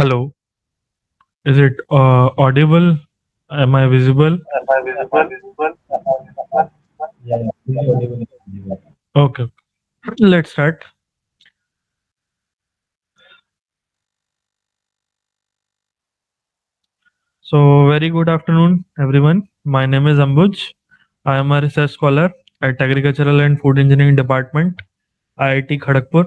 Hello, is it audible? Am I visible? Yeah, fully audible. Okay, let's start. So, very good afternoon, everyone. My name is Ambuj. I am a research scholar at Agricultural and Food Engineering Department, IIT Kharagpur,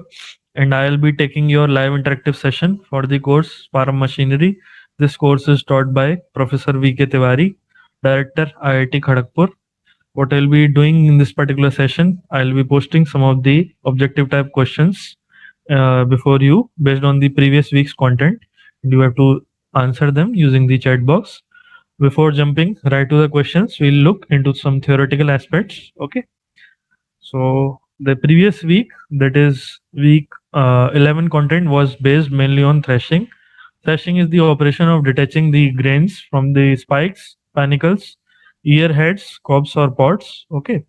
and I will be taking your live interactive session for the course Farm Machinery. This course is taught by Professor V.K. Tiwari, Director, IIT Kharagpur. What I'll be doing in this particular session, I'll be posting some of the objective type questions before you based on the previous week's content. You have to answer them using the chat box. Before jumping right to the questions, we'll look into some theoretical aspects. Okay. So the previous week, that is week 11 content was based mainly on threshing. Threshing is the operation of detaching the grains from the spikes, panicles, ear heads, cobs or pods. Okay.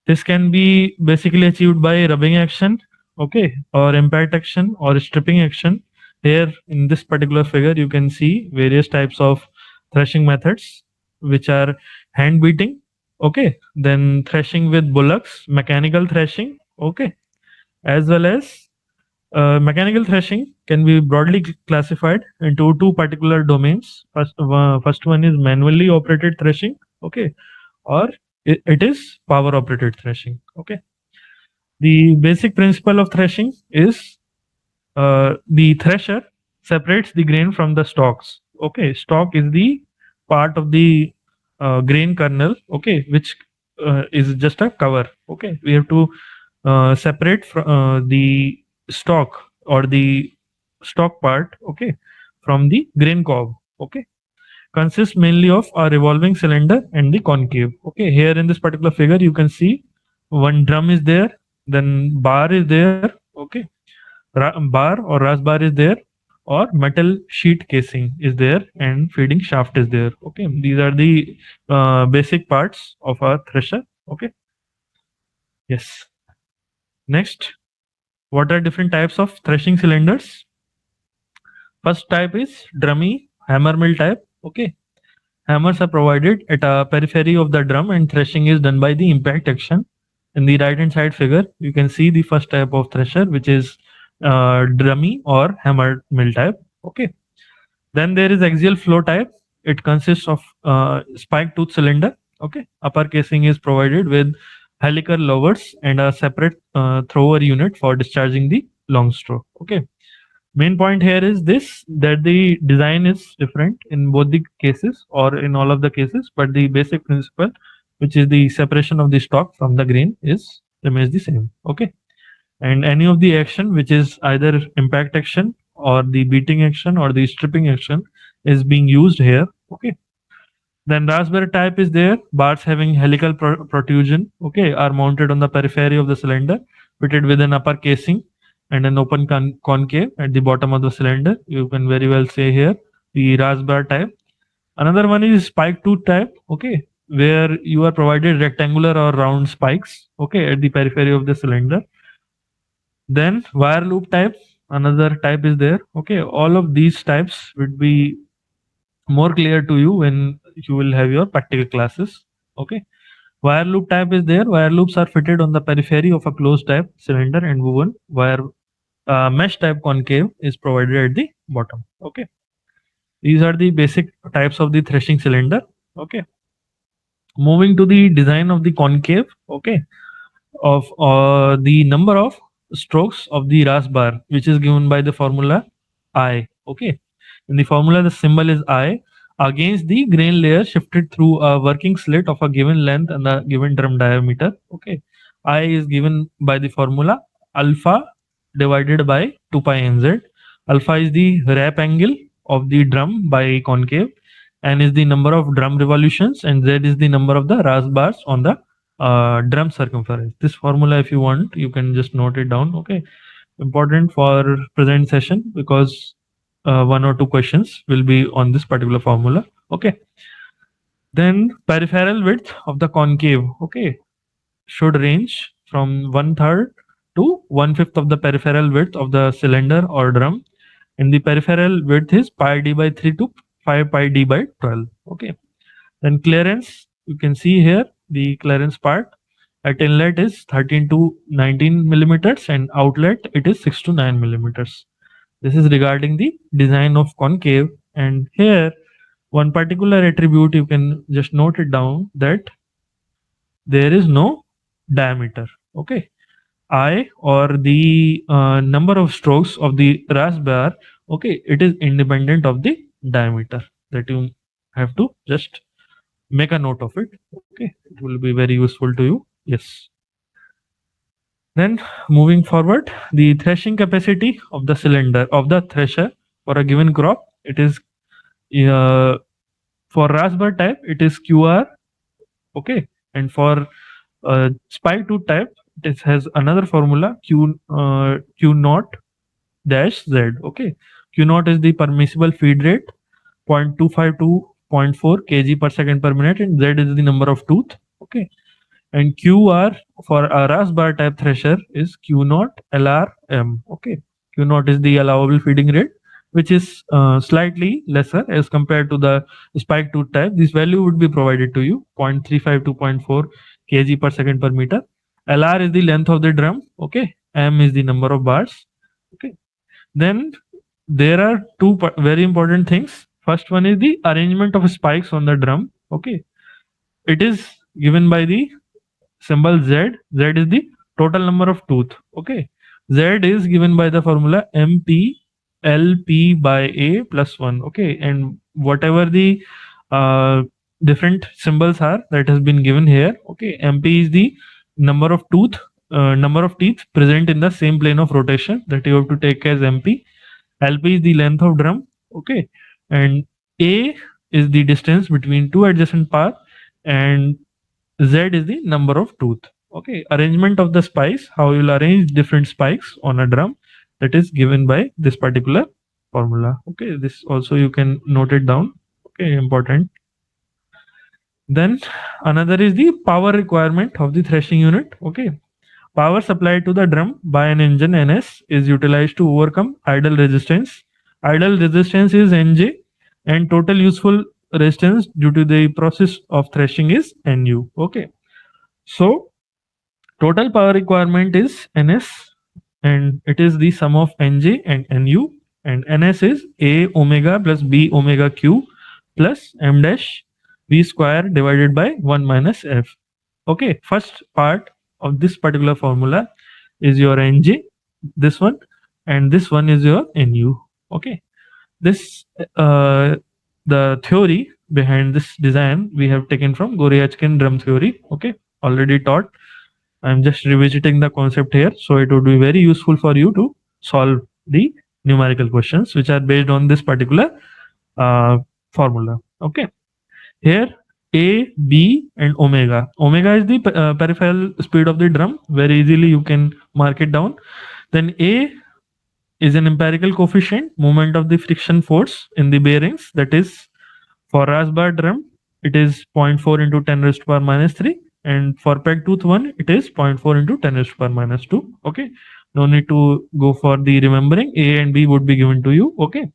This can be basically achieved by rubbing action, okay, or impact action or stripping action. Here in this particular figure, you can see various types of threshing methods, which are hand beating, okay, then threshing with bullocks, mechanical threshing, okay, as well as mechanical threshing can be broadly classified into two particular domains. First one is manually operated threshing, okay, or it is power operated threshing. Okay. The basic principle of threshing is the thresher separates the grain from the stalks. Okay. Stalk is the part of the grain kernel. Okay. Which is just a cover. Okay. We have to separate the stalk or the stalk part. Okay. From the grain cob. Okay, consists mainly of a revolving cylinder and the concave. Okay, here in this particular figure, you can see one drum is there, then bar is there. Okay, bar or ras bar is there, or metal sheet casing is there, and feeding shaft is there. Okay, these are the basic parts of our thresher. Okay, yes. Next, what are different types of threshing cylinders? First type is drummy hammer mill type. Okay, hammers are provided at a periphery of the drum and threshing is done by the impact action. In the right hand side figure, you can see the first type of thresher, which is drummy or hammer mill type. Okay. Then there is axial flow type. It consists of spike tooth cylinder. Okay. Upper casing is provided with helical lowers and a separate thrower unit for discharging the long stroke. Okay. Main point here is this, that the design is different in both the cases or in all of the cases, but the basic principle, which is the separation of the stalk from the grain, is remains the same. Okay, and any of the action which is either impact action or the beating action or the stripping action is being used here. Okay, then raspberry type is there. Bars having helical protrusion, okay, are mounted on the periphery of the cylinder, fitted with an upper casing and an open concave at the bottom of the cylinder. You can very well say here the raspberry type. Another one is spike tooth type, okay, where you are provided rectangular or round spikes, okay, at the periphery of the cylinder. Then wire loop type, another type is there. Okay, all of these types would be more clear to you when you will have your practical classes. Okay. Wire loop type is there. Wire loops are fitted on the periphery of a closed type cylinder and woven wire mesh type concave is provided at the bottom. Okay. These are the basic types of the threshing cylinder. Okay. Moving to the design of the concave. Okay. Of the number of strokes of the ras bar, which is given by the formula I. Okay. In the formula, the symbol is I against the grain layer shifted through a working slit of a given length and a given drum diameter. Okay. I is given by the formula alpha divided by 2 pi nz. Alpha is the wrap angle of the drum by concave, n is the number of drum revolutions, and z is the number of the ras bars on the drum circumference. This formula, if you want, you can just note it down. Okay, important for present session because one or two questions will be on this particular formula. Okay, then peripheral width of the concave, okay, should range from one third to one fifth of the peripheral width of the cylinder or drum. and the peripheral width is pi d by 3 to 5 pi d by 12. Okay. Then clearance, you can see here the clearance part at inlet is 13 to 19 millimeters and outlet it is 6 to 9 millimeters. This is regarding the design of concave, and here one particular attribute you can just note it down, that there is no diameter. Okay. I, or the number of strokes of the raspberry, okay, it is independent of the diameter. That you have to just make a note of it. Okay, it will be very useful to you. Yes. Then moving forward, the threshing capacity of the cylinder of the thresher for a given crop, it is uh, for raspberry type it is QR. Okay, and for spike tooth type it has another formula, Q naught dash Z. Okay, Q naught is the permissible feed rate, 0.25 to zero point 0.4 kg per second per minute, and Z is the number of tooth. Okay, and QR for a raspberry type thresher is Q naught LRM. Okay, Q naught is the allowable feeding rate, which is slightly lesser as compared to the spike tooth type. This value would be provided to you, 0.35 to zero point 0.4 kg per second per meter. LR is the length of the drum. Okay, M is the number of bars. Okay, then there are two very important things. First one is the arrangement of spikes on the drum. Okay, it is given by the symbol Z. Z is the total number of tooth. Okay, Z is given by the formula MP by A plus 1. Okay, and whatever the uh, different symbols are that has been given here. Okay, MP is the number of number of teeth present in the same plane of rotation, that you have to take as MP. LP is the length of drum. Okay, and A is the distance between two adjacent paths, and Z is the number of tooth. Okay, arrangement of the spikes, how you will arrange different spikes on a drum, that is given by this particular formula. Okay, this also you can note it down. Okay, important. Then another is the power requirement of the threshing unit. Okay, power supplied to the drum by an engine NS is utilized to overcome idle resistance. Idle resistance is NJ, and total useful resistance due to the process of threshing is NU. Okay, so total power requirement is Ns, and it is the sum of Nj and Nu, and Ns is A omega plus B omega Q plus M dash V square divided by 1 minus F. Okay, first part of this particular formula is your Nj, this one, and this one is your Nu. Okay, this the theory behind this design we have taken from Goryachkin drum theory. Okay, already taught. I'm just revisiting the concept here, so it would be very useful for you to solve the numerical questions which are based on this particular uh, formula. Okay, here A, B, and omega. Omega is the peripheral speed of the drum. Very easily you can mark it down. Then A is an empirical coefficient, moment of the friction force in the bearings. That is for raspberry drum, it is zero point 0.4 into 10 raised to power minus 3, and for peg tooth one, it is 0.4 into 10 raised to power minus 2. Okay, no need to go for the remembering. A and B would be given to you. Okay,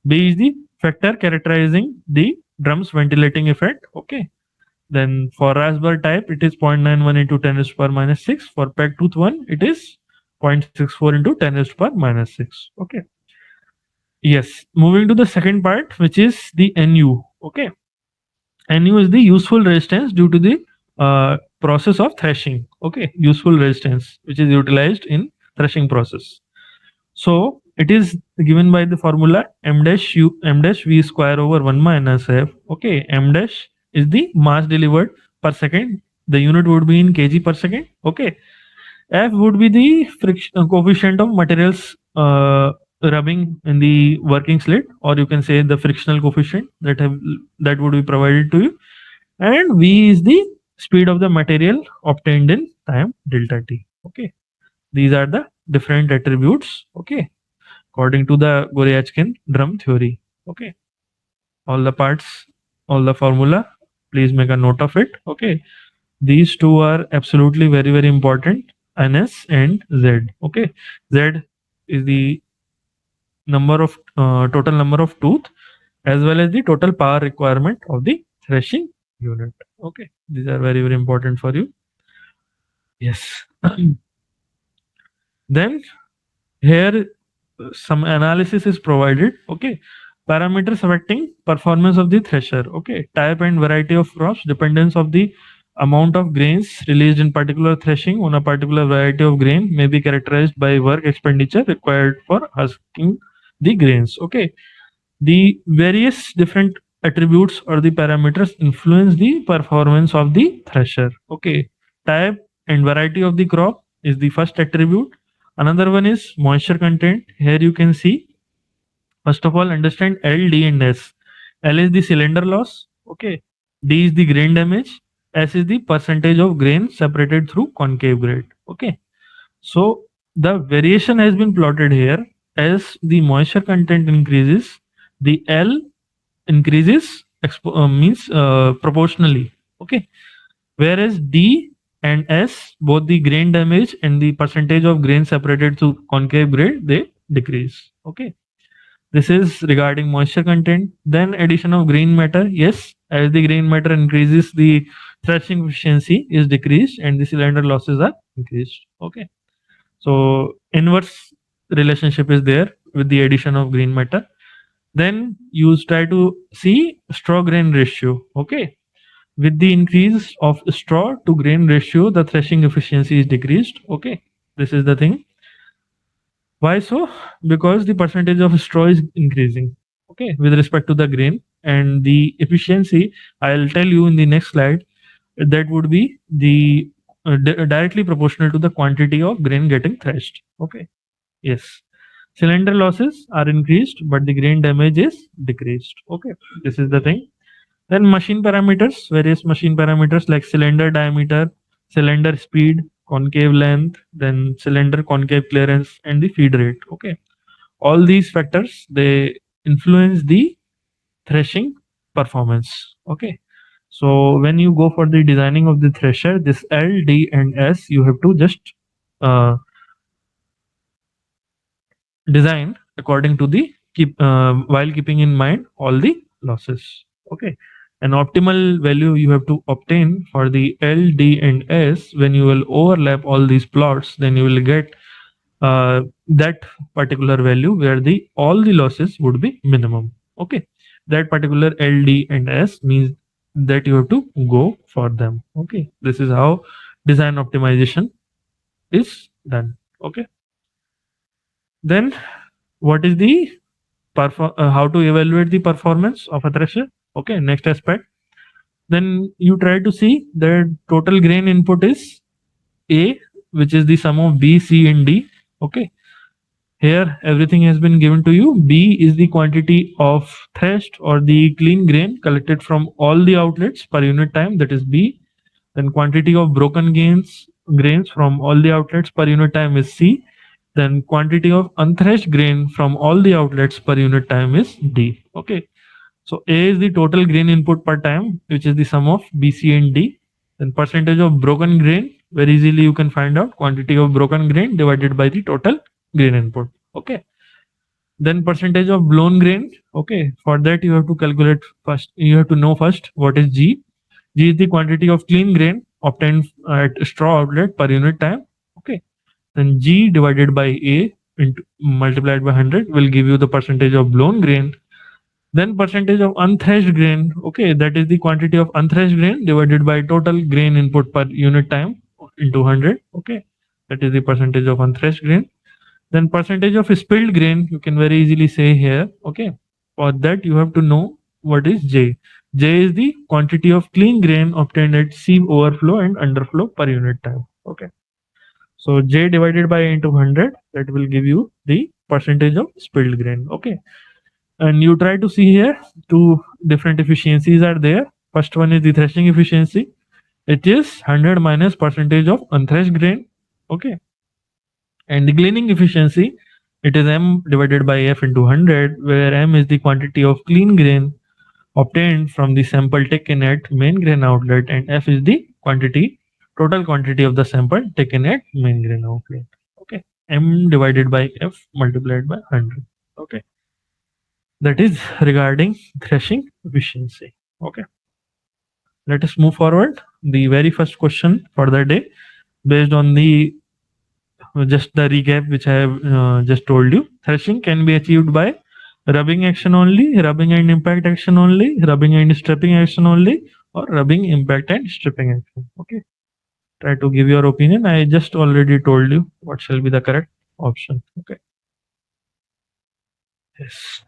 B is the factor characterizing the drum's ventilating effect. Okay, then for raspberry type, it is 0.91 into 10 raised to power minus 6. For peg tooth one, it is 0.64 into 10 raised to power minus 6. Okay. Yes, moving to the second part, which is the NU. Okay, NU is the useful resistance due to the process of threshing. Okay, useful resistance which is utilized in threshing process. So it is given by the formula M dash U M dash V square over 1 minus F. Okay, M dash is the mass delivered per second. The unit would be in kg per second. Okay, F would be the friction coefficient of materials rubbing in the working slit, or you can say the frictional coefficient that would be provided to you, and V is the speed of the material obtained in time delta t. Okay, these are the different attributes. Okay, according to the Goryachkin drum theory. Okay, all the parts, all the formula. Please make a note of it. Okay, these two are absolutely very important, NS and Z. Okay, Z is the number of total number of tooth as well as the total power requirement of the threshing unit. Okay, these are very very important for you. Yes. Then here some analysis is provided. Okay, parameters affecting performance of the thresher. Okay, type and variety of crops, dependence of the amount of grains released in particular threshing on a particular variety of grain may be characterized by work expenditure required for husking the grains. Okay, the various different attributes or the parameters influence the performance of the thresher. Okay, type and variety of the crop is the first attribute. Another one is moisture content. Here you can see, first of all, understand L, D, and S. L is the cylinder loss. Okay, D is the grain damage. S is the percentage of grain separated through concave grade. Okay, so the variation has been plotted here. As the moisture content increases, the L increases means proportionally. Okay, whereas D and S, both the grain damage and the percentage of grain separated to concave grade, they decrease. Okay, this is regarding moisture content. Then addition of grain matter. Yes, as the grain matter increases, the threshing efficiency is decreased and the cylinder losses are increased. Okay, so inverse relationship is there with the addition of green matter. Then you try to see straw grain ratio. Okay, with the increase of straw to grain ratio, the threshing efficiency is decreased. Okay, this is the thing. Why so? Because the percentage of straw is increasing. Okay, with respect to the grain, and the efficiency, I'll tell you in the next slide, that would be the directly proportional to the quantity of grain getting threshed. Okay, yes. Cylinder losses are increased, but the grain damage is decreased. Okay, this is the thing. Then machine parameters, various machine parameters like cylinder diameter, cylinder speed, concave length, then cylinder concave clearance, and the feed rate. Okay, all these factors, they influence the threshing performance. Okay, so when you go for the designing of the thresher, this L, D, and S, you have to just uh, design according to the while keeping in mind all the losses. Okay, an optimal value you have to obtain for the L, D, and S. When you will overlap all these plots, then you will get that particular value where the all the losses would be minimum. Okay, that particular L, D, and S means that you have to go for them. Okay, this is how design optimization is done. Okay, then what is the how to evaluate the performance of a thresher? Okay, next aspect. Then you try to see the total grain input is A, which is the sum of B, C, and D. Okay, here everything has been given to you. B is the quantity of threshed or the clean grain collected from all the outlets per unit time, that is B. Then quantity of broken grains from all the outlets per unit time is C. Then quantity of unthreshed grain from all the outlets per unit time is D. Okay, so A is the total grain input per time, which is the sum of B, C, and D. Then percentage of broken grain, very easily you can find out quantity of broken grain divided by the total grain input. Okay, then percentage of blown grain. Okay, for that you have to calculate first, you have to know first what is G. G is the quantity of clean grain obtained at straw outlet per unit time. Okay, then G divided by A into multiplied by 100 will give you the percentage of blown grain. Then percentage of unthreshed grain. Okay, that is the quantity of unthreshed grain divided by total grain input per unit time into 100. Okay, that is the percentage of unthreshed grain. Then percentage of spilled grain, you can very easily say here. Okay, for that you have to know what is J. J is the quantity of clean grain obtained at sieve overflow and underflow per unit time. Okay, so J divided by into 100, that will give you the percentage of spilled grain. Okay, and you try to see here two different efficiencies are there. First one is the threshing efficiency. It is 100 minus percentage of unthreshed grain. Okay, and the cleaning efficiency, it is M divided by F into 100, where M is the quantity of clean grain obtained from the sample taken at main grain outlet, and F is the total quantity of the sample taken at main grain outlet. Okay, M divided by F multiplied by 100. Okay, that is regarding threshing efficiency. Okay, let us move forward. The very first question for the day, based on the just the recap which I have just told you. Threshing can be achieved by rubbing action only, rubbing and impact action only, rubbing and stripping action only, or rubbing, impact and stripping action. Okay, try to give your opinion. I just already told you what shall be the correct option. Okay, yes.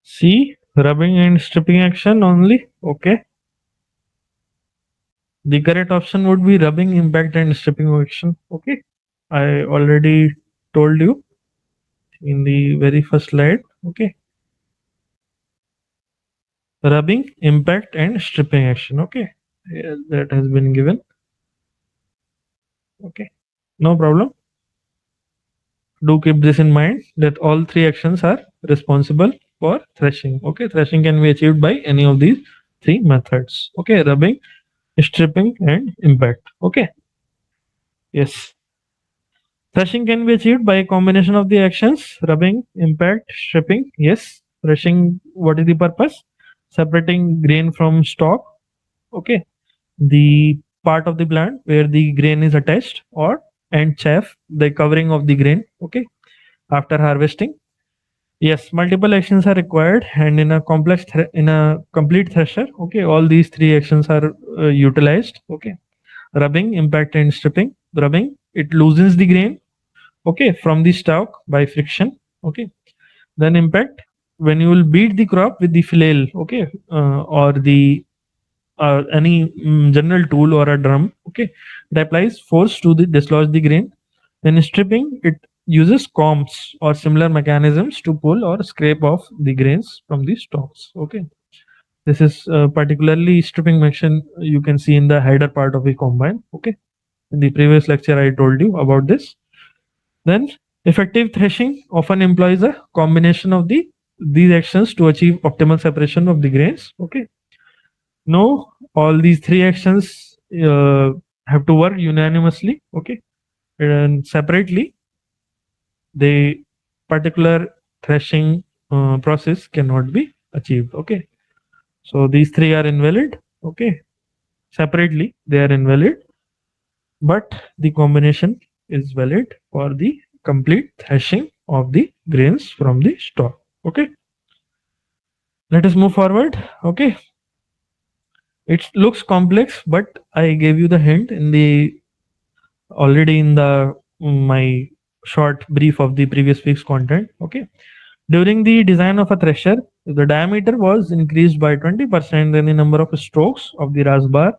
C, rubbing and stripping action only. Okay, the correct option would be rubbing, impact and stripping action. Okay, I already told you in the very first slide. Okay, rubbing, impact and stripping action. Okay, yeah, that has been given. Okay, no problem. Do keep this in mind that all three actions are responsible for threshing. Okay, threshing can be achieved by any of these three methods. Okay, rubbing, stripping and impact. Okay, yes. Threshing can be achieved by a combination of the actions rubbing, impact, stripping. Yes, threshing, what is the purpose? Separating grain from stalk. Okay, the part of the plant where the grain is attached, or and chaff, the covering of the grain. Okay, after harvesting. Yes, multiple actions are required, and in a in a complete thresher. Okay, all these three actions are utilized. Okay, rubbing, impact and stripping. Rubbing, it loosens the grain, okay, from the stalk by friction. Okay, then impact, when you will beat the crop with the flail. Okay, or the any general tool or a drum. Okay, it applies force to the dislodge the grain. Then stripping, it uses combs or similar mechanisms to pull or scrape off the grains from the stalks. Okay, this is particularly stripping action you can see in the header part of the combine. Okay, in the previous lecture I told you about this. Then effective threshing often employs a combination of these actions to achieve optimal separation of the grains. Okay. No, all these three actions have to work unanimously. Okay. And separately, the particular threshing process cannot be achieved. Okay. So these three are invalid. Okay. Separately, they are invalid, but the combination is valid for the complete threshing of the grains from the stalk. Okay, let us move forward. Okay, it looks complex, but I gave you the hint in the already in the my short brief of the previous week's content. Okay, during the design of a thresher, if the diameter was increased by 20%, then the number of strokes of the rasbar,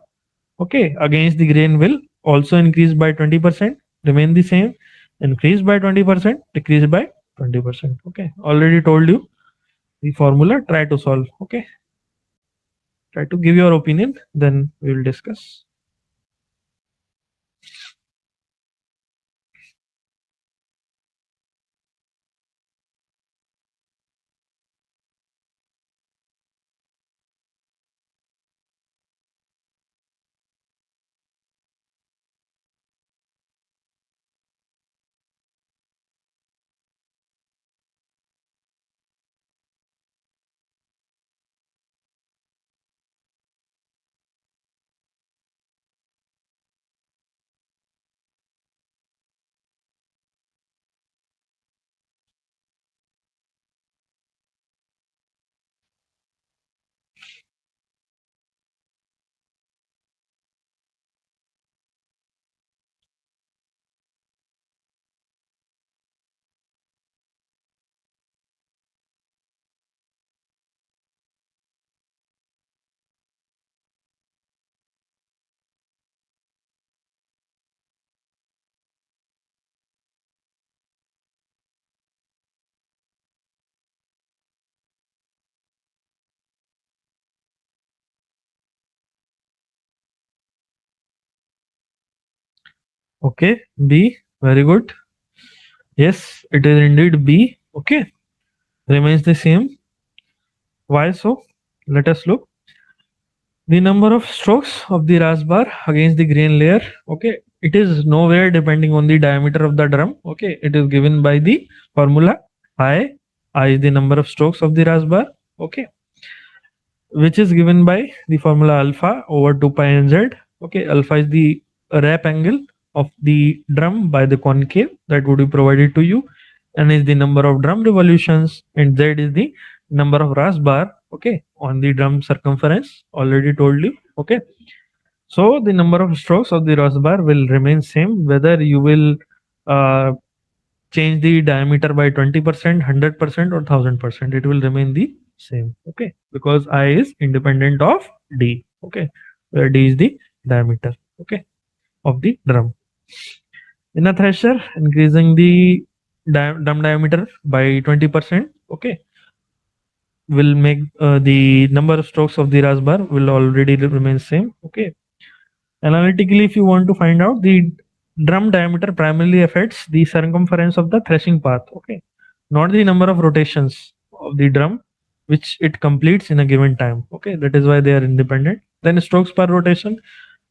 okay, against the grain will also increase by 20%, remain the same, increase by 20%, decrease by 20%. Okay, already told you the formula. Try to solve. Okay, try to give your opinion, then we will discuss. Okay, B. Very good. Yes, it is indeed B. Okay, remains the same. Why so? Let us look. The number of strokes of the rasbar against the grain layer. Okay, it is nowhere depending on the diameter of the drum. Okay, it is given by the formula I. I is the number of strokes of the rasbar. Okay, which is given by the formula alpha over 2 pi nz. Okay, alpha is the wrap angle of the drum by the concave that would be provided to you, and is the number of drum revolutions, and z is the number of ras bar. Okay, on the drum circumference, already told you. Okay, so the number of strokes of the ras bar will remain same whether you will uh, change the diameter by 20%, 100%, or 1000%. It will remain the same. Okay, because I is independent of D. Okay, where D is the diameter. Okay, of the drum. In a thresher, increasing the drum diameter by 20%. Okay, will make the number of strokes of the rasbar will already remain same. Okay, analytically, if you want to find out, the drum diameter primarily affects the circumference of the threshing path. Okay, not the number of rotations of the drum which it completes in a given time. Okay, that is why they are independent. Then strokes per rotation.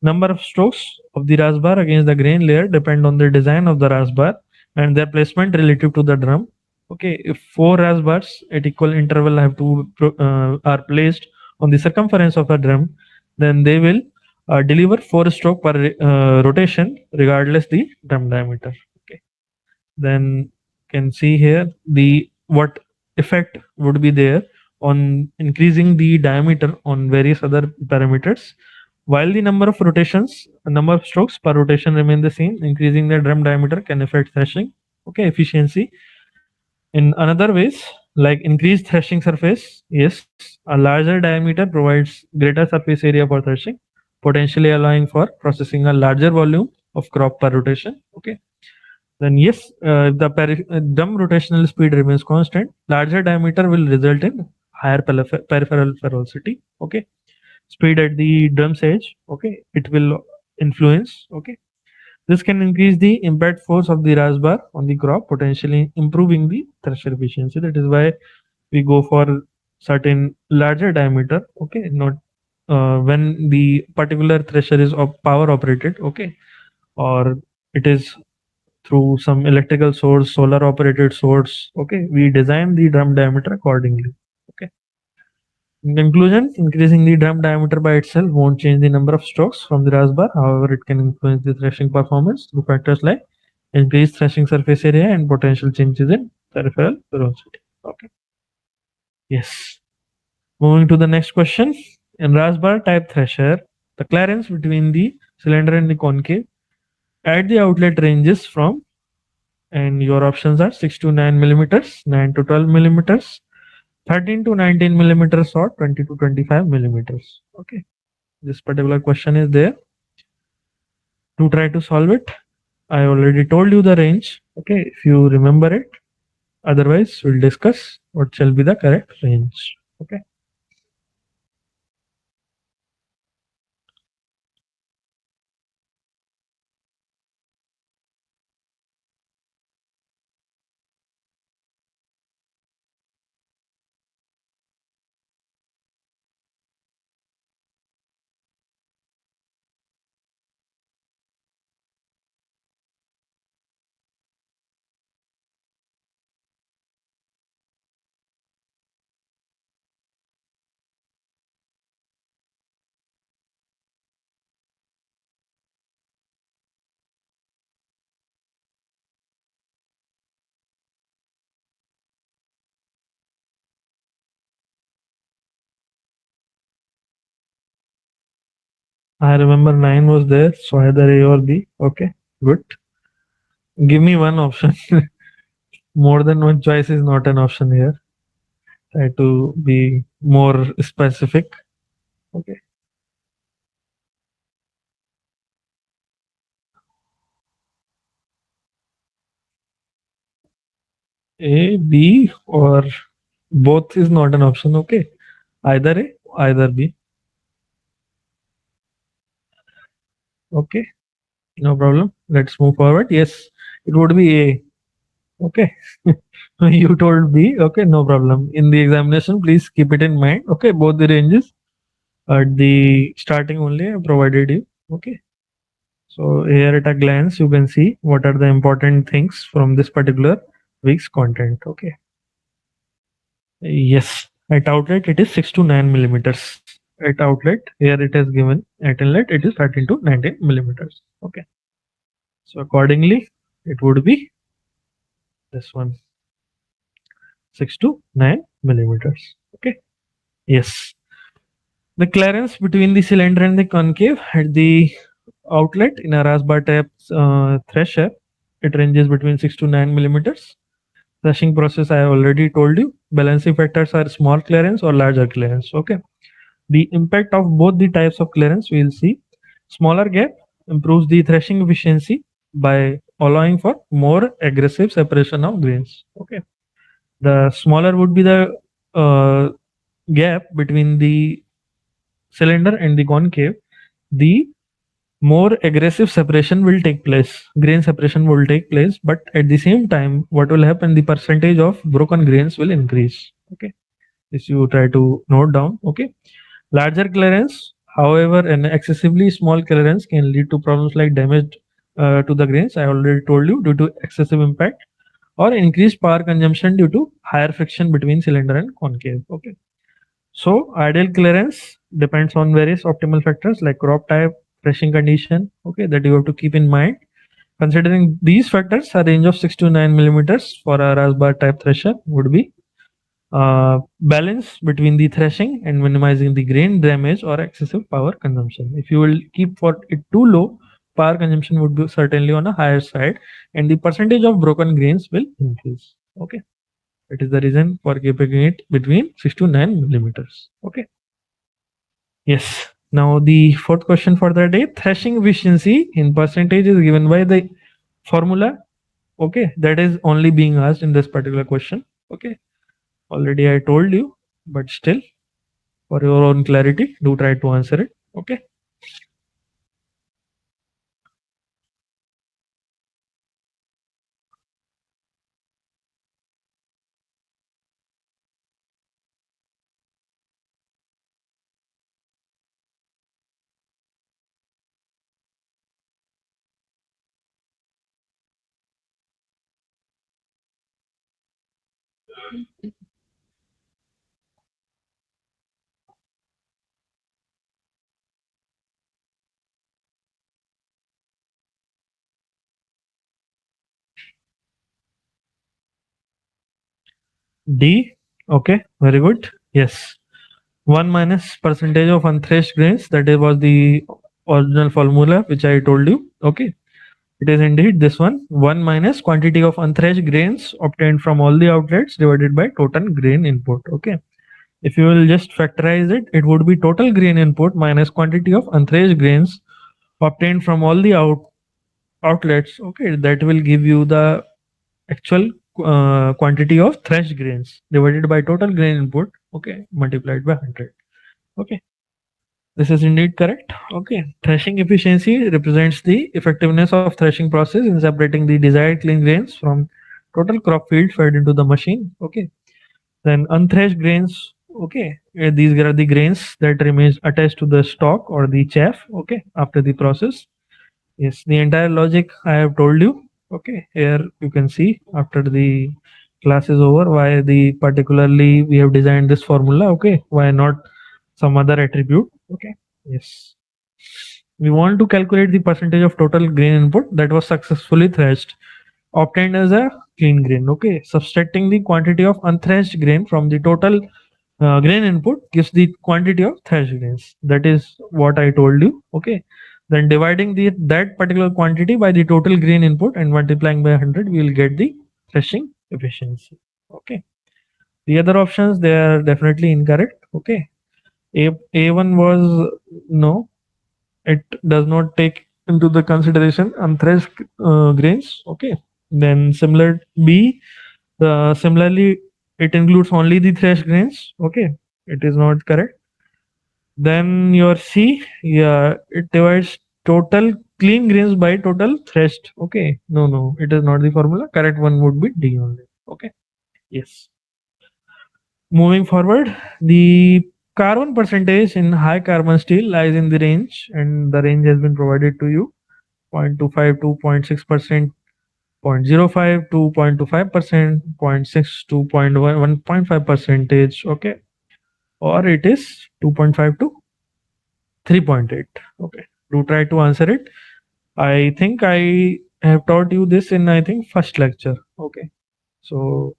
Number of strokes of the rasbar against the grain layer depend on the design of the rasbar and their placement relative to the drum. Okay, if four rasbars at equal interval have to are placed on the circumference of a drum, then they will deliver four stroke per rotation regardless the drum diameter. Okay, then can see here the what effect would be there on increasing the diameter on various other parameters, while the number of rotations, number of strokes per rotation remain the same. Increasing the drum diameter can affect threshing, okay, efficiency in another ways, like increased threshing surface. Yes, a larger diameter provides greater surface area for threshing, potentially allowing for processing a larger volume of crop per rotation. Okay, then yes, if the drum rotational speed remains constant, larger diameter will result in higher peripheral velocity. Okay, speed at the drum's edge. Okay, it will influence. Okay, this can increase the impact force of the rasbar on the crop, potentially improving the thresher efficiency. That is why we go for certain larger diameter. Okay, not when the particular thresher is power operated. Okay, or it is through some electrical source, solar operated source. Okay, we design the drum diameter accordingly. Okay. In conclusion, increasing the drum diameter by itself won't change the number of strokes from the rasbar. However, it can influence the threshing performance through factors like increased threshing surface area and potential changes in peripheral velocity. Okay. Yes. Moving to the next question. In rasbar type thresher, the clearance between the cylinder and the concave at the outlet ranges from, and your options are 6 to 9 millimeters, 9 to 12 millimeters, 13 to 19 millimeters, or 20 to 25 millimeters. Okay, this particular question is there. To try to solve it, I already told you the range. Okay, if you remember it, otherwise we'll discuss what shall be the correct range. Okay, I remember 9 was there, so either A or B. Okay, good. Give me one option. More than one choice is not an option here. Try to be more specific. Okay. A, B, or both is not an option. Okay. Either A, either B. Okay. No problem. Let's move forward. Yes, it would be A. Okay. You told B. Okay, no problem. In the examination, please keep it in mind. Okay, both the ranges at the starting only I provided you. Okay. So here at a glance, you can see what are the important things from this particular week's content. Okay. Yes, at outlet it is 6 to 9 millimeters. At outlet, here it is given. At inlet, it is 13 to 19 millimeters. Okay. So accordingly, it would be this one, 6 to 9 millimeters. Okay. Yes. The clearance between the cylinder and the concave at the outlet in a Rasbar type thresher, it ranges between 6 to 9 millimeters. Threshing process I already told you. Balancing factors are small clearance or larger clearance. Okay. The impact of both the types of clearance we will see. Smaller gap improves the threshing efficiency by allowing for more aggressive separation of grains. Okay. The smaller would be the uh, gap between the cylinder and the concave, the more aggressive separation will take place. Grain separation will take place, but at the same time, what will happen? The percentage of broken grains will increase. Okay, this you try to note down. Okay, larger clearance, however, an excessively small clearance can lead to problems like damage to the grains. I already told you due to excessive impact or increased power consumption due to higher friction between cylinder and concave. Okay. So ideal clearance depends on various optimal factors like crop type, threshing condition, okay, that you have to keep in mind. Considering these factors, a range of 6 to 9 millimeters for a Rasbar type thresher would be balance between the threshing and minimizing the grain damage or excessive power consumption. If you will keep for it too low, power consumption would be certainly on a higher side and the percentage of broken grains will increase. Okay. It is the reason for keeping it between 6 to 9 millimeters. Okay. Yes. Now the fourth question for the day, threshing efficiency in percentage is given by the formula. Okay, that is only being asked in this particular question. Okay, already I told you, but still for your own clarity, do try to answer it. Okay. D. Okay, very good. Yes. 1 minus percentage of unthreshed grains. That was the original formula which I told you. Okay. It is indeed this one. 1 minus quantity of unthreshed grains obtained from all the outlets divided by total grain input. Okay. If you will just factorize it, it would be total grain input minus quantity of unthreshed grains obtained from all the outlets. Okay. That will give you the actual quantity of threshed grains divided by total grain input. Okay. Multiplied by 100. Okay. This is indeed correct. Okay. Threshing efficiency represents the effectiveness of threshing process in separating the desired clean grains from total crop field fed into the machine. Okay. Then unthreshed grains. Okay. These are the grains that remains attached to the stalk or the chaff. Okay. After the process. Yes. The entire logic I have told you. Okay. Here you can see after the class is over why the particularly we have designed this formula. Okay. Why not some other attribute? Okay. Yes. We want to calculate the percentage of total grain input that was successfully threshed obtained as a clean grain. Okay. Subtracting the quantity of unthreshed grain from the total grain input gives the quantity of threshed grains. That is what I told you. Okay. Then dividing that particular quantity by the total grain input and multiplying by 100, we will get the threshing efficiency. Okay. The other options, they are definitely incorrect. Okay. A1 was no, it does not take into the consideration unthreshed grains. Okay. Then similar B, similarly, it includes only the threshed grains. Okay. It is not correct. Then your C, yeah, it divides total clean grains by total threshed. Okay. No, no, it is not the formula. Correct one would be D only. Okay. Yes. Moving forward, the carbon percentage in high carbon steel lies in the range, and the range has been provided to you: 0.25 to 0.6%, 0.05 to 0.25%, 0.6 to 1.5 percentage, okay, or it is 2.5 to 3.8. Okay, do try to answer it. I think I have taught you this in, I think, first lecture. Okay, so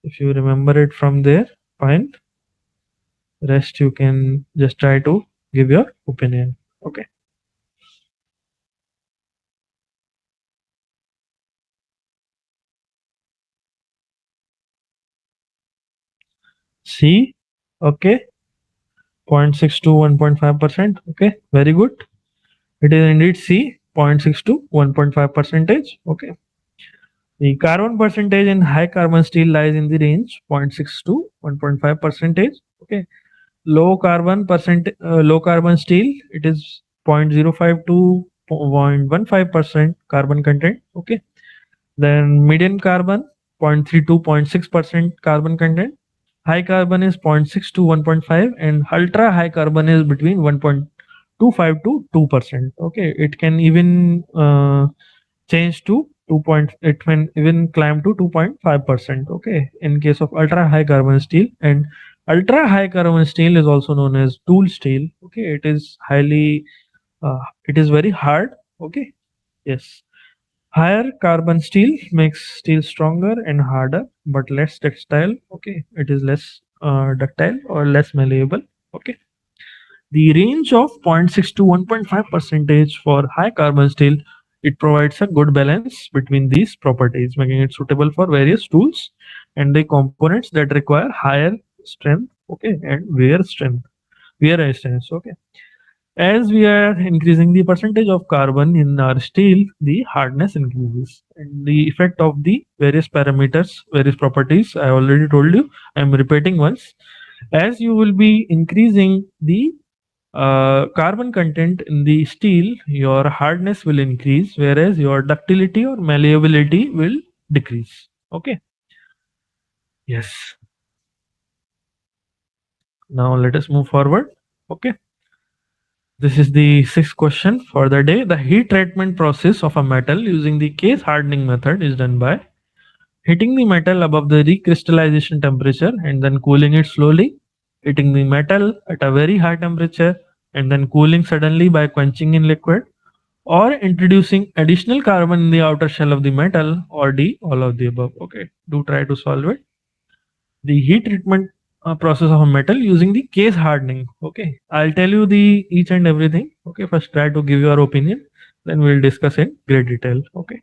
if you remember it from there, fine. Rest you can just try to give your opinion. Okay. C. Okay. 0.6 to 1.5%. Okay. Very good. It is indeed C. 0.6 to 1.5 percentage. Okay. The carbon percentage in high carbon steel lies in the range 0.6 to 1.5 percentage. Okay. Low carbon steel, it is 0.05 to 0.15% carbon content. Okay. Then medium carbon, 0.3 to 0.6% carbon content. High carbon is zero point 0.6 to 1.5, and ultra high carbon is between 1.25 to 2%. Okay, it can even change to 2 point, it can even climb to 2.5%. Okay, in case of ultra high carbon steel. And ultra high carbon steel is also known as tool steel. Okay, it is it is very hard. Okay, yes. Higher carbon steel makes steel stronger and harder, but less textile. Okay, it is less ductile or less malleable. Okay, the range of zero point 0.6 to 1.5 percentage for high carbon steel, it provides a good balance between these properties, making it suitable for various tools and the components that require higher strength. Okay, and wear resistance. Okay, as we are increasing the percentage of carbon in our steel, the hardness increases. And the effect of the various parameters, various properties, I already told you. I'm repeating once. As you will be increasing the carbon content in the steel, your hardness will increase, whereas your ductility or malleability will decrease. Okay. Yes. Now let us move forward. Okay. This is the sixth question for the day. The heat treatment process of a metal using the case hardening method is done by heating the metal above the recrystallization temperature and then cooling it slowly, heating the metal at a very high temperature and then cooling suddenly by quenching in liquid, or introducing additional carbon in the outer shell of the metal, or D, all of the above. Okay, do try to solve it. The heat treatment process of a metal using the case hardening. Okay, I'll tell you the each and everything. Okay, first try to give your opinion, then we'll discuss in great detail. Okay.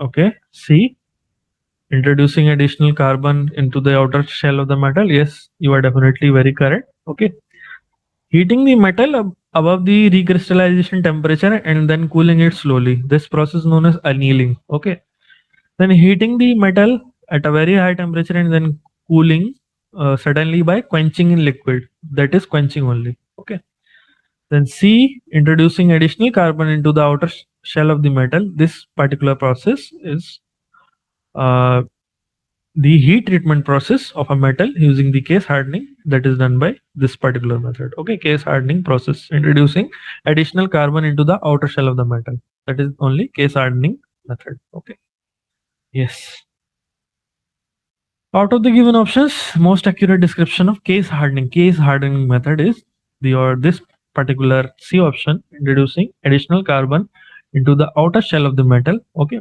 Okay, C, introducing additional carbon into the outer shell of the metal. Yes, you are definitely very correct. Okay, heating the metal above the recrystallization temperature and then cooling it slowly, this process known as annealing. Okay, then heating the metal at a very high temperature and then cooling suddenly by quenching in liquid, that is quenching only. Okay, then C, introducing additional carbon into the outer shell of the metal. This particular process is uh, the heat treatment process of a metal using the case hardening, that is done by this particular method. Okay, case hardening process, introducing additional carbon into the outer shell of the metal, that is only case hardening method. Okay, yes. Out of the given options, most accurate description of case hardening method is the or this particular C option, introducing additional carbon into the outer shell of the metal. Okay,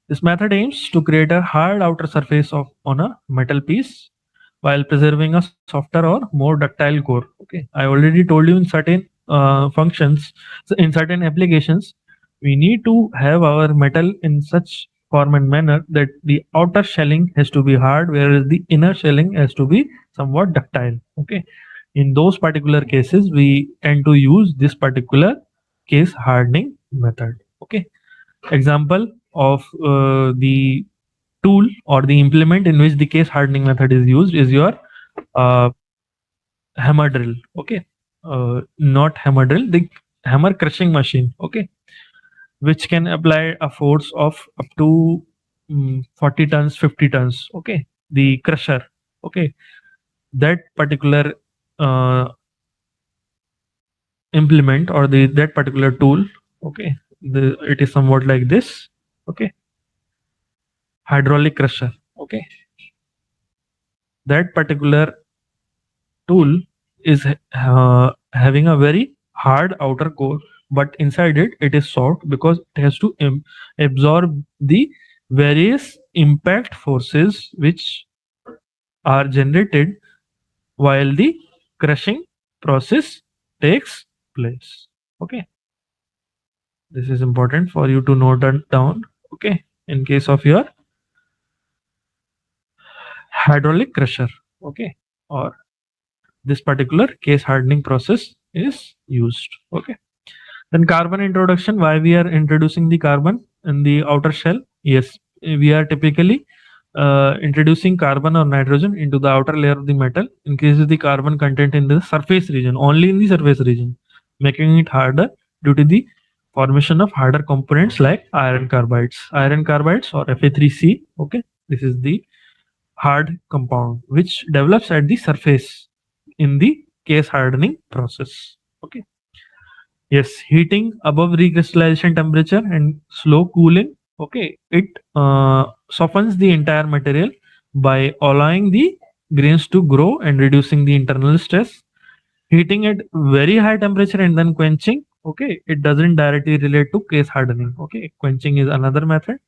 this method aims to create a hard outer surface of on a metal piece while preserving a softer or more ductile core. Okay, I already told you in certain functions, so in certain applications, we need to have our metal in such form and manner that the outer shelling has to be hard, whereas the inner shelling has to be somewhat ductile. Okay, In those particular cases, we tend to use this particular case hardening method. Okay. Example of the tool or the implement in which the case hardening method is used is your uh, hammer drill. Okay. Not hammer drill, the hammer crushing machine. Okay. Which can apply a force of up to 40 tons, 50 tons. Okay. The crusher. Okay. That particular uh, implement or the that particular tool. Okay. It is somewhat like this. Okay. Hydraulic crusher. Okay. That particular tool is having a very hard outer core, but inside it is soft because it has to absorb the various impact forces which are generated while the crushing process takes place. Okay, this is important for you to note that down. Okay, in case of your hydraulic crusher. Okay, or this particular case hardening process is used. Okay. Then carbon introduction, why we are introducing the carbon in the outer shell? Yes, we are typically introducing carbon or nitrogen into the outer layer of the metal, increases the carbon content in the surface region, only in the surface region, making it harder due to the formation of harder components like iron carbides. Iron carbides or Fa3C, okay, this is the hard compound which develops at the surface in the case hardening process. Okay. Yes, heating above recrystallization temperature and slow cooling. Okay, it softens the entire material by allowing the grains to grow and reducing the internal stress. Heating at very high temperature and then quenching. Okay, it doesn't directly relate to case hardening. Okay, quenching is another method.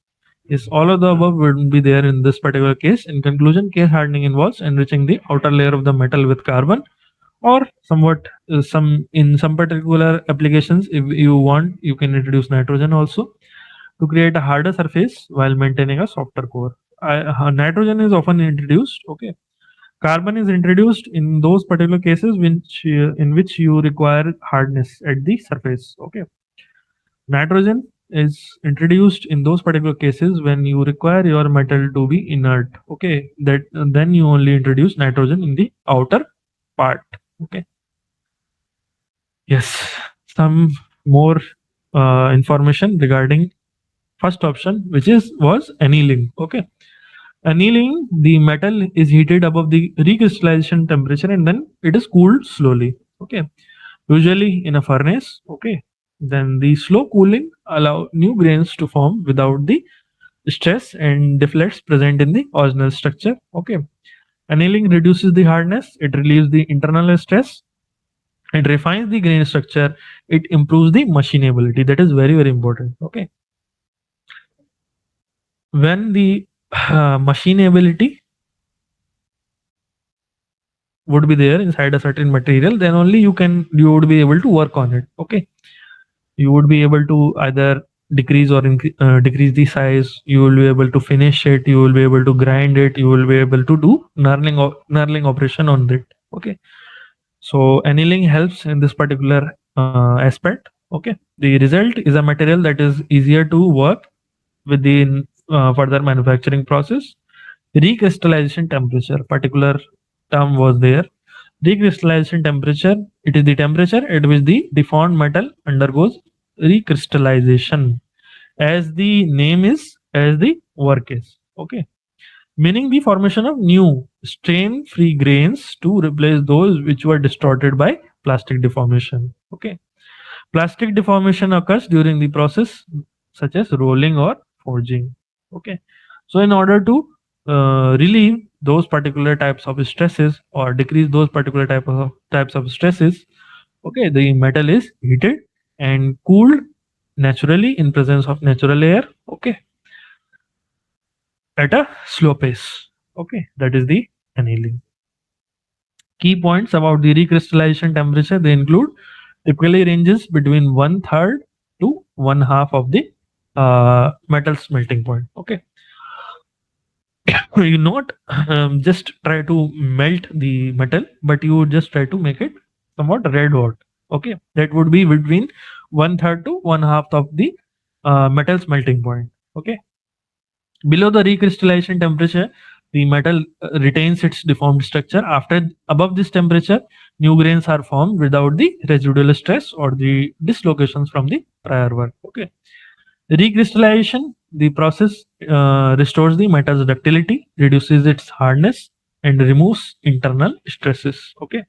Yes, all of the above would be there in this particular case. In conclusion, case hardening involves enriching the outer layer of the metal with carbon or somewhat some in some particular applications if you want you can introduce nitrogen also to create a harder surface while maintaining a softer core. Nitrogen is often introduced. Okay, carbon is introduced in those particular cases in which you require hardness at the surface. Okay, nitrogen is introduced in those particular cases when you require your metal to be inert. Okay, that then you only introduce nitrogen in the outer part. Okay. Yes, some more information regarding first option, which is was annealing. Okay, annealing, the metal is heated above the recrystallization temperature and then it is cooled slowly. Okay, usually in a furnace. Okay, then the slow cooling allow new grains to form without the stress and deflects present in the original structure. Okay, annealing reduces the hardness, it relieves the internal stress, it refines the grain structure, it improves the machinability. That is very, very important. Okay. When the machinability would be there inside a certain material, then only you would be able to work on it. Okay. You would be able to either decrease or decrease the size. You will be able to finish it. You will be able to grind it. You will be able to do knurling operation on it. Okay. So annealing helps in this particular aspect. Okay. The result is a material that is easier to work with the further manufacturing process. Recrystallization temperature, particular term was there. Recrystallization temperature, it is the temperature at which the deformed metal undergoes recrystallization. As the name is, as the work is. Okay. Meaning the formation of new strain-free grains to replace those which were distorted by plastic deformation. Okay. Plastic deformation occurs during the process such as rolling or forging. Okay. So in order to relieve those particular types of stresses or decrease those particular types of stresses, okay, the metal is heated and cooled naturally in presence of natural air. Okay, at a slow pace. Okay, that is the annealing. Key points about the recrystallization temperature, they include typically ranges between 1/3 to 1/2 of the metal melting point. Okay. you not just try to melt the metal, but you just try to make it somewhat red hot. Okay, that would be between one third to one half of the metal's melting point. Okay, below the recrystallization temperature, the metal retains its deformed structure. After above this temperature, new grains are formed without the residual stress or the dislocations from the prior work. Okay, recrystallization, the process restores the metal's ductility, reduces its hardness, and removes internal stresses. Okay,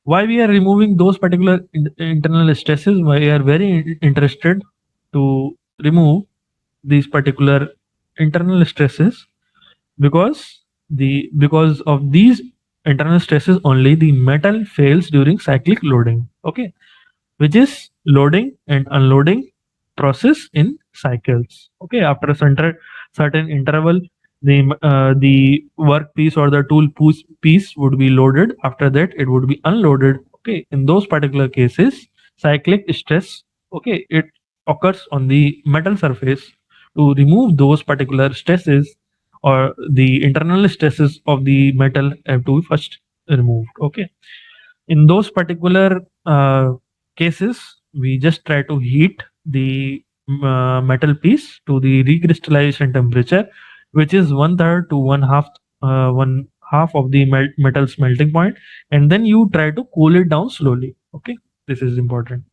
why we are removing those particular internal stresses? We are very interested to remove these particular internal stresses because of these internal stresses only the metal fails during cyclic loading. Okay, which is loading and unloading process in cycles. Okay, after a certain interval, the workpiece or the piece would be loaded. After that, it would be unloaded. Okay, in those particular cases, cyclic stress, okay, it occurs on the metal surface. To remove those particular stresses or the internal stresses of the metal have to be first removed. Okay, in those particular cases, we just try to heat the metal piece to the recrystallization temperature, which is one third to one half of the metal's melting point, and then you try to cool it down slowly. Okay, this is important.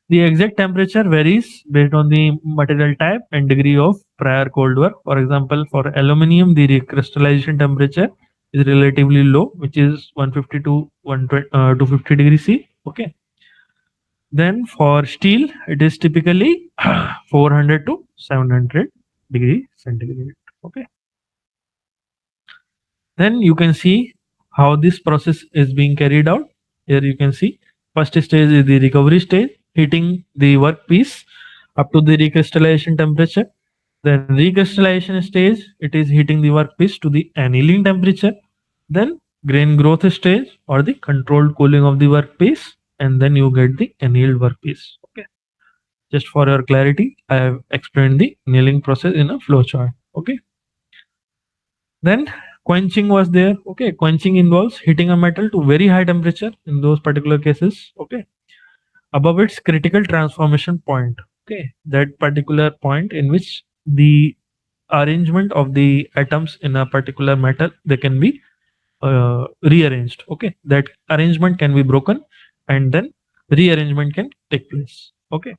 The exact temperature varies based on the material type and degree of prior cold work. For example, for aluminum, the recrystallization temperature is relatively low, which is 150 to 250 degrees C. Okay. Then for steel, it is typically 400 to 700 degree centigrade. Okay. Then you can see how this process is being carried out. Here you can see first stage is the recovery stage, heating the workpiece up to the recrystallization temperature. Then recrystallization stage, it is heating the workpiece to the annealing temperature. Then grain growth stage or the controlled cooling of the workpiece, and then you get the annealed workpiece. Okay. Just for your clarity, I have explained the annealing process in a flowchart. Okay. Then quenching was there. Okay, quenching involves heating a metal to very high temperature in those particular cases. Okay, above its critical transformation point. Okay, that particular point in which the arrangement of the atoms in a particular metal they can be rearranged. Okay, that arrangement can be broken, and then rearrangement can take place. Okay,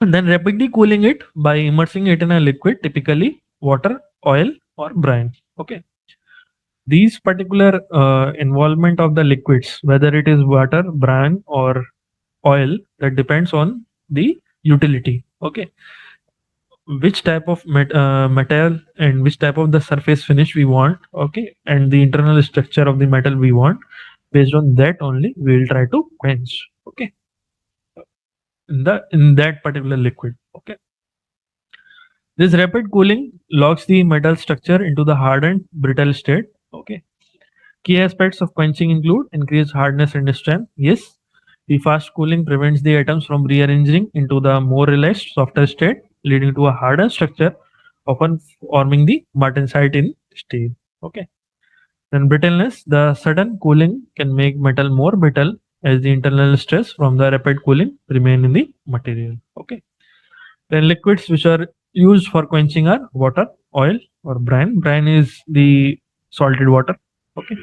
and then rapidly cooling it by immersing it in a liquid, typically water, oil, or brine. Okay, these particular involvement of the liquids, whether it is water, brine, or oil, that depends on the utility. Okay, which type of metal and which type of the surface finish we want. Okay, and the internal structure of the metal we want. Based on that only, we will try to quench. Okay, in that particular liquid. Okay, this rapid cooling locks the metal structure into the hardened brittle state. Okay, key aspects of quenching include increased hardness and strength. Yes, the fast cooling prevents the atoms from rearranging into the more relaxed, softer state, leading to a harder structure, often forming the martensite in steel. Okay. Then brittleness. The sudden cooling can make metal more brittle as the internal stress from the rapid cooling remain in the material. Okay. Then liquids which are used for quenching are water, oil, or brine. Brine is the salted water. Okay.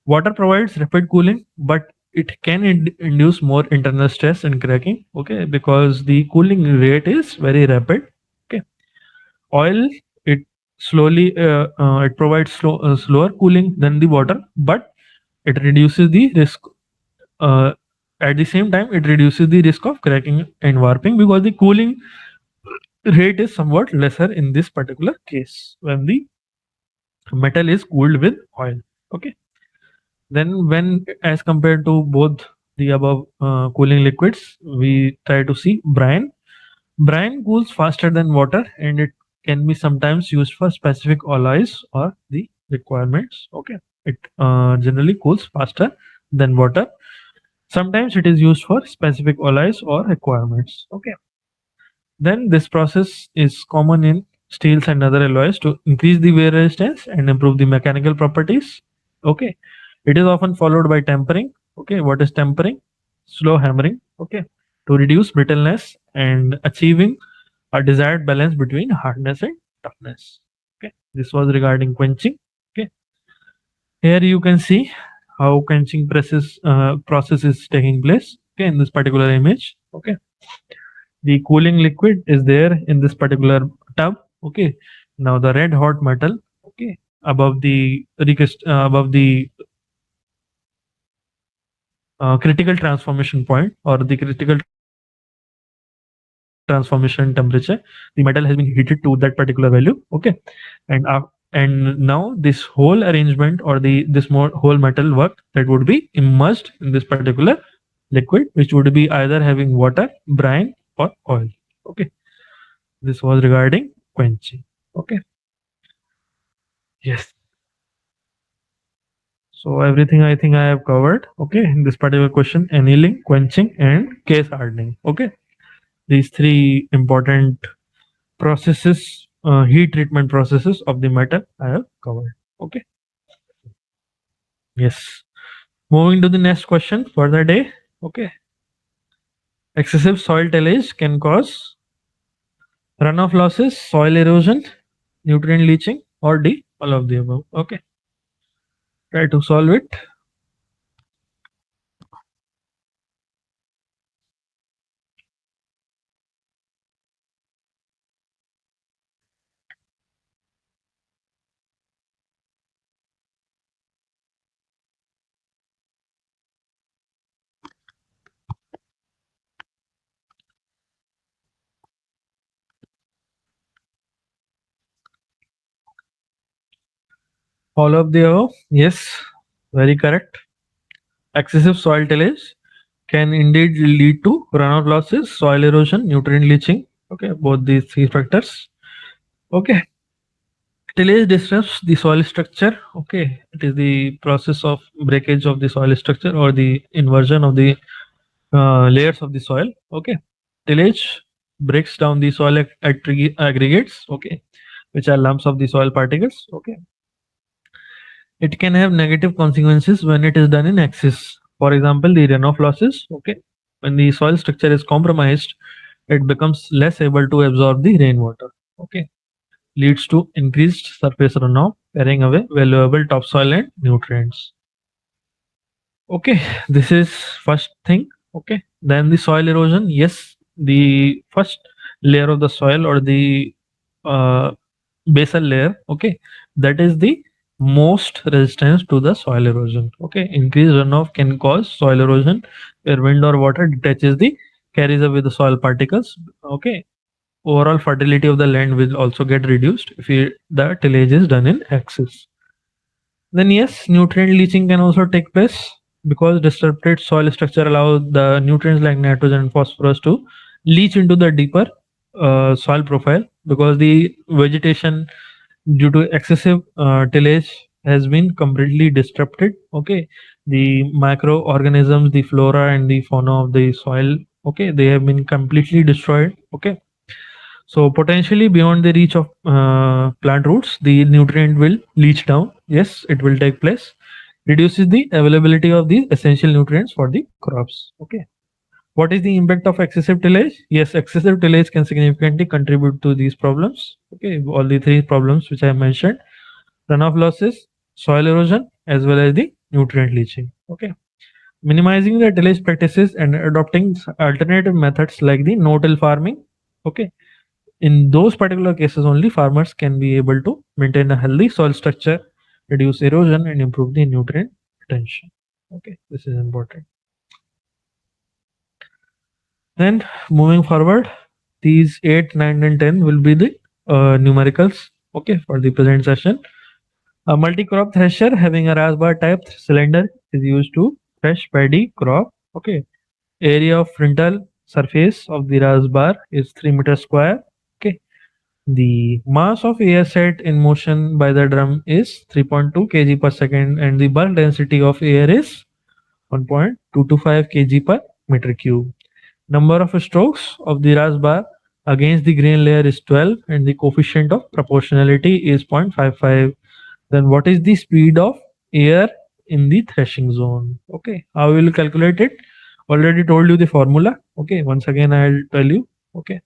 Water provides rapid cooling, but it can induce more internal stress and cracking. Okay, because the cooling rate is very rapid. Okay, oil it it provides slower cooling than the water, but it reduces the risk. Uh, at the same time, it reduces the risk of cracking and warping because the cooling rate is somewhat lesser in this particular case when the metal is cooled with oil. Okay. Then when as compared to both the above cooling liquids, we try to see brine. Brine cools faster than water and it can be sometimes used for specific alloys or the requirements. Okay. It generally cools faster than water. Sometimes it is used for specific alloys or requirements. Okay. Then this process is common in steels and other alloys to increase the wear resistance and improve the mechanical properties. Okay. It is often followed by tempering. Okay. What is tempering? Slow hammering. Okay. To reduce brittleness and achieving a desired balance between hardness and toughness. Okay. This was regarding quenching. Okay. Here you can see how quenching process is taking place. Okay. In this particular image. Okay. The cooling liquid is there in this particular tub. Okay. Now the red hot metal. Okay. Above the critical transformation point or the critical transformation temperature, the metal has been heated to that particular value. Okay. And uh, and now this whole arrangement or whole metal work that would be immersed in this particular liquid, which would be either having water, brine, or oil. Okay. This was regarding quenching. Okay. Yes. So everything I think I have covered. Okay. In this particular question, annealing, quenching, and case hardening. Okay. These three important processes, heat treatment processes of the metal I have covered. Okay. Yes. Moving to the next question for the day. Okay. Excessive soil tillage can cause runoff losses, soil erosion, nutrient leaching, or D, all of the above. Okay. Try to solve it. All of the above. Yes. Very correct. Excessive soil tillage can indeed lead to runoff losses, soil erosion, nutrient leaching. Okay, both these three factors. Okay, tillage disrupts the soil structure. Okay, it is the process of breakage of the soil structure or the inversion of the layers of the soil. Okay, tillage breaks down the soil aggregates. Okay, which are lumps of the soil particles. Okay, it can have negative consequences when it is done in excess. For example, the runoff losses. Okay, when the soil structure is compromised, it becomes less able to absorb the rainwater. Okay, leads to increased surface runoff, carrying away valuable topsoil and nutrients. Okay, this is first thing. Okay, then the soil erosion. Yes, the first layer of the soil or the uh, basal layer. Okay, that is the most resistance to the soil erosion. Okay, increased runoff can cause soil erosion where wind or water detaches the carries away the soil particles. Okay, overall fertility of the land will also get reduced if the tillage is done in excess. Then yes, nutrient leaching can also take place because disrupted soil structure allows the nutrients like nitrogen and phosphorus to leach into the deeper soil profile because the vegetation due to excessive tillage has been completely disrupted. Okay, the microorganisms, the flora and the fauna of the soil, okay, they have been completely destroyed. Okay, so potentially beyond the reach of plant roots, the nutrient will leach down. Yes, it will take place. Reduces the availability of these essential nutrients for the crops. Okay. What is the impact of excessive tillage? Yes, excessive tillage can significantly contribute to these problems. Okay, all the three problems which I mentioned: runoff losses, soil erosion, as well as the nutrient leaching. Okay. Minimizing the tillage practices and adopting alternative methods like the no-till farming. Okay, in those particular cases only farmers can be able to maintain a healthy soil structure, reduce erosion and improve the nutrient retention. Okay, this is important. Then moving forward, these 8, 9 and 10 will be the numericals. Okay, for the present session. A multi-crop thresher having a rasbar type cylinder is used to thresh paddy crop. Okay, area of frontal surface of the rasbar is 3 meters square. Okay, the mass of air set in motion by the drum is 3.2 kg per second and the bulk density of air is 1.225 kg per meter cube. Number of strokes of the ras bar against the grain layer is 12, and the coefficient of proportionality is 0.55. Then what is the speed of air in the threshing zone? Okay, how will you calculate it? Already told you the formula. Okay, once again I'll tell you. Okay,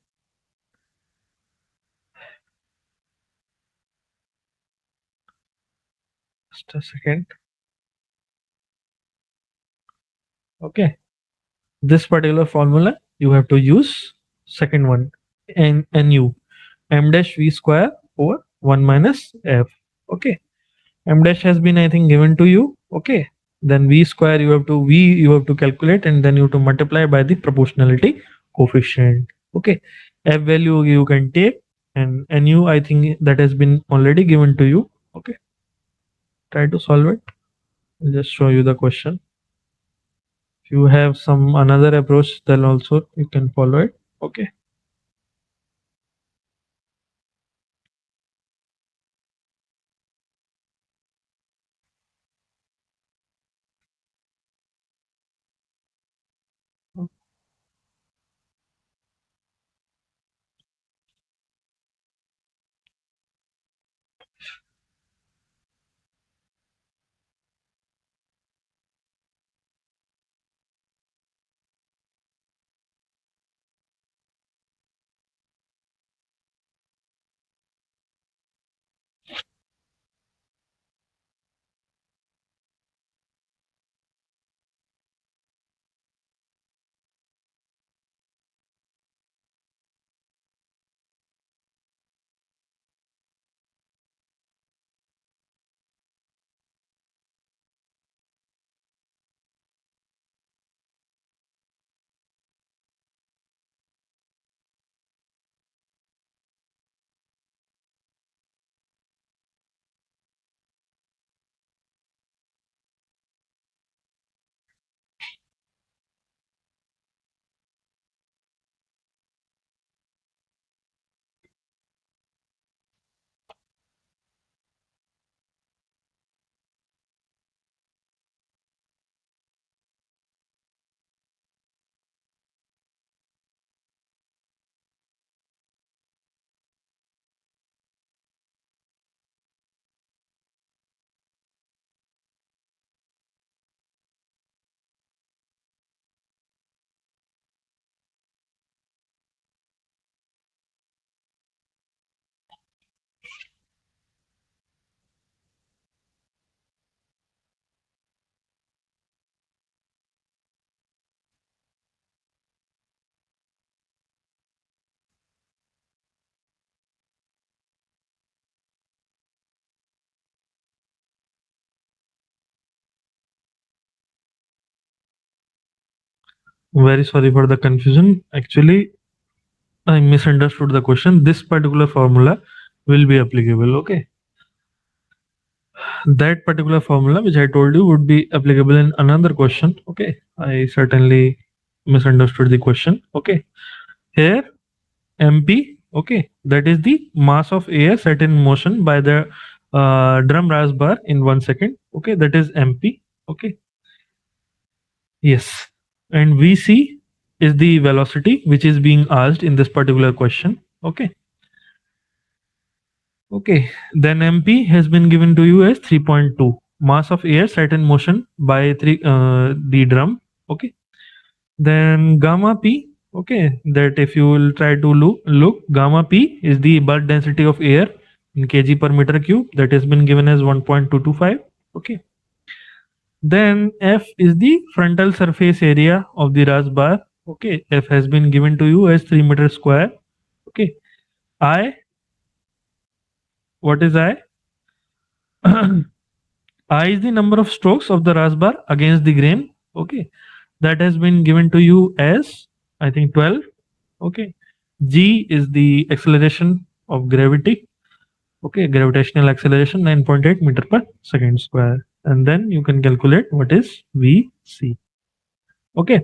just a second. Okay, this particular formula you have to use. Second one, nu m dash v square over 1 minus f. Okay, m dash has been, I think, given to you. Okay, then v square you have to calculate, and then you have to multiply by the proportionality coefficient. Okay, f value you can take, and nu, I think, that has been already given to you. Okay, try to solve it. I'll just show you the question. If you have some another approach, then also you can follow it. Okay, very sorry for the confusion. Actually, I misunderstood the question. This particular formula will be applicable. Okay, that particular formula which I told you would be applicable in another question. Okay, I certainly misunderstood the question. Okay, here MP. Okay, that is the mass of air set in motion by the drum ras bar in 1 second. Okay, that is MP. Okay, yes, and VC is the velocity which is being asked in this particular question. Okay. Okay, then MP has been given to you as 3.2 mass of air set in motion by the drum. Okay, then gamma P. Okay, that if you will try to look, gamma P is the bulk density of air in kg per meter cube, that has been given as 1.225. Okay, then F is the frontal surface area of the ras bar. Okay, F has been given to you as 3 meter square. Okay, I, what is I? I is the number of strokes of the ras bar against the grain. Okay, that has been given to you as, I think, 12. Okay, G is the acceleration of gravity. Okay, gravitational acceleration 9.8 meter per second square, and then you can calculate what is VC. Okay,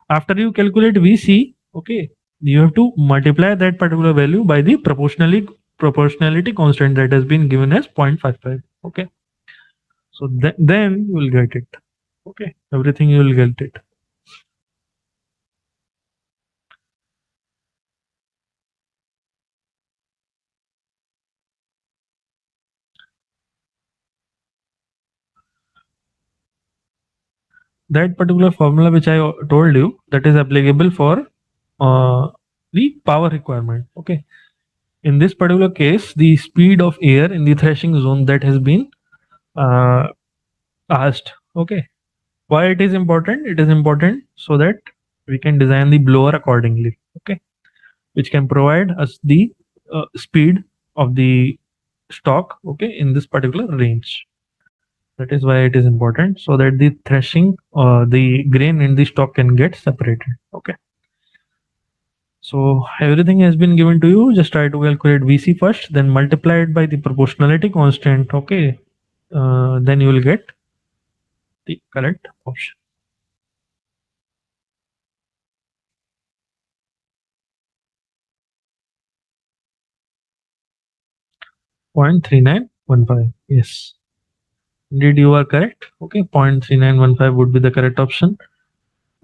after you calculate VC, okay, you have to multiply that particular value by the proportionality constant that has been given as 0.55. Okay, so then you will get it. Okay, everything you will get it. that particular formula which I told you, that is applicable for the power requirement. Okay. In this particular case, the speed of air in the thrashing zone that has been uh, asked. Okay. Why it is important? It is important so that we can design the blower accordingly. Okay. Which can provide us the speed of the stock. Okay. In this particular range. That is why it is important, so that the threshing, the grain in the stock can get separated. Okay. So everything has been given to you. Just try to calculate VC first, then multiply it by the proportionality constant. Okay. Then you will get the correct option. 0.3915. Yes. Indeed, you are correct. Okay. 0.3915 would be the correct option.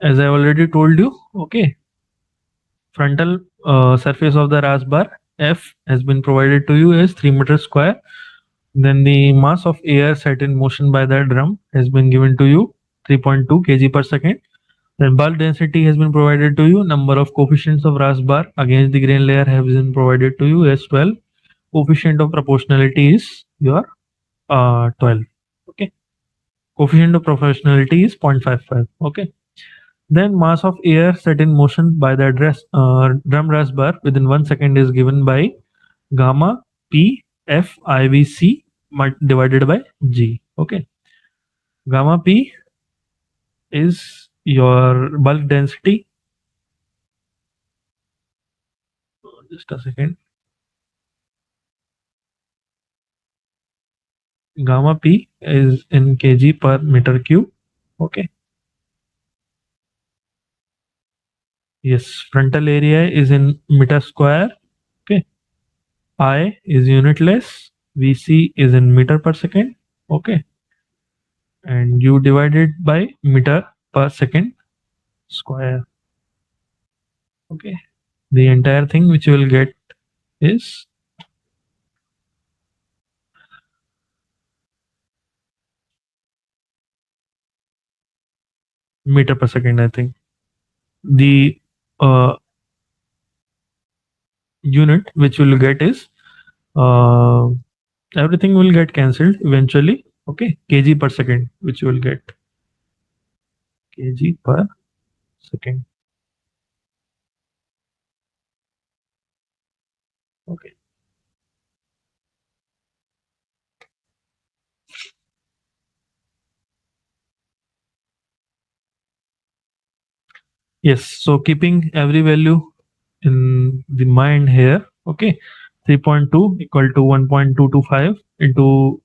As I already told you. Okay. Frontal surface of the RAS bar F has been provided to you as 3 meters square. Then the mass of air set in motion by the drum has been given to you 3.2 kg per second. Then bulk density has been provided to you. Number of coefficients of RAS bar against the grain layer have been provided to you as 12. Coefficient of proportionality is your 12. Okay. Coefficient of proportionality is 0.55. Okay. Then mass of air set in motion by the drum RAS bar within 1 second is given by gamma P F IVC divided by G. Okay. Gamma P is your bulk density. Just a second. Gamma P is in kg per meter cube. Okay. Yes. Frontal area is in meter square. Okay. I is unitless. VC is in meter per second. Okay. And you divide it by meter per second square. Okay. The entire thing which you will get is meter per second, I think. The unit which you will get is uh, everything will get cancelled eventually. Okay. Kg per second, which you will get. Kg per second. Okay. Yes. So keeping every value in the mind here. Okay. 3.2 equal to 1.225 into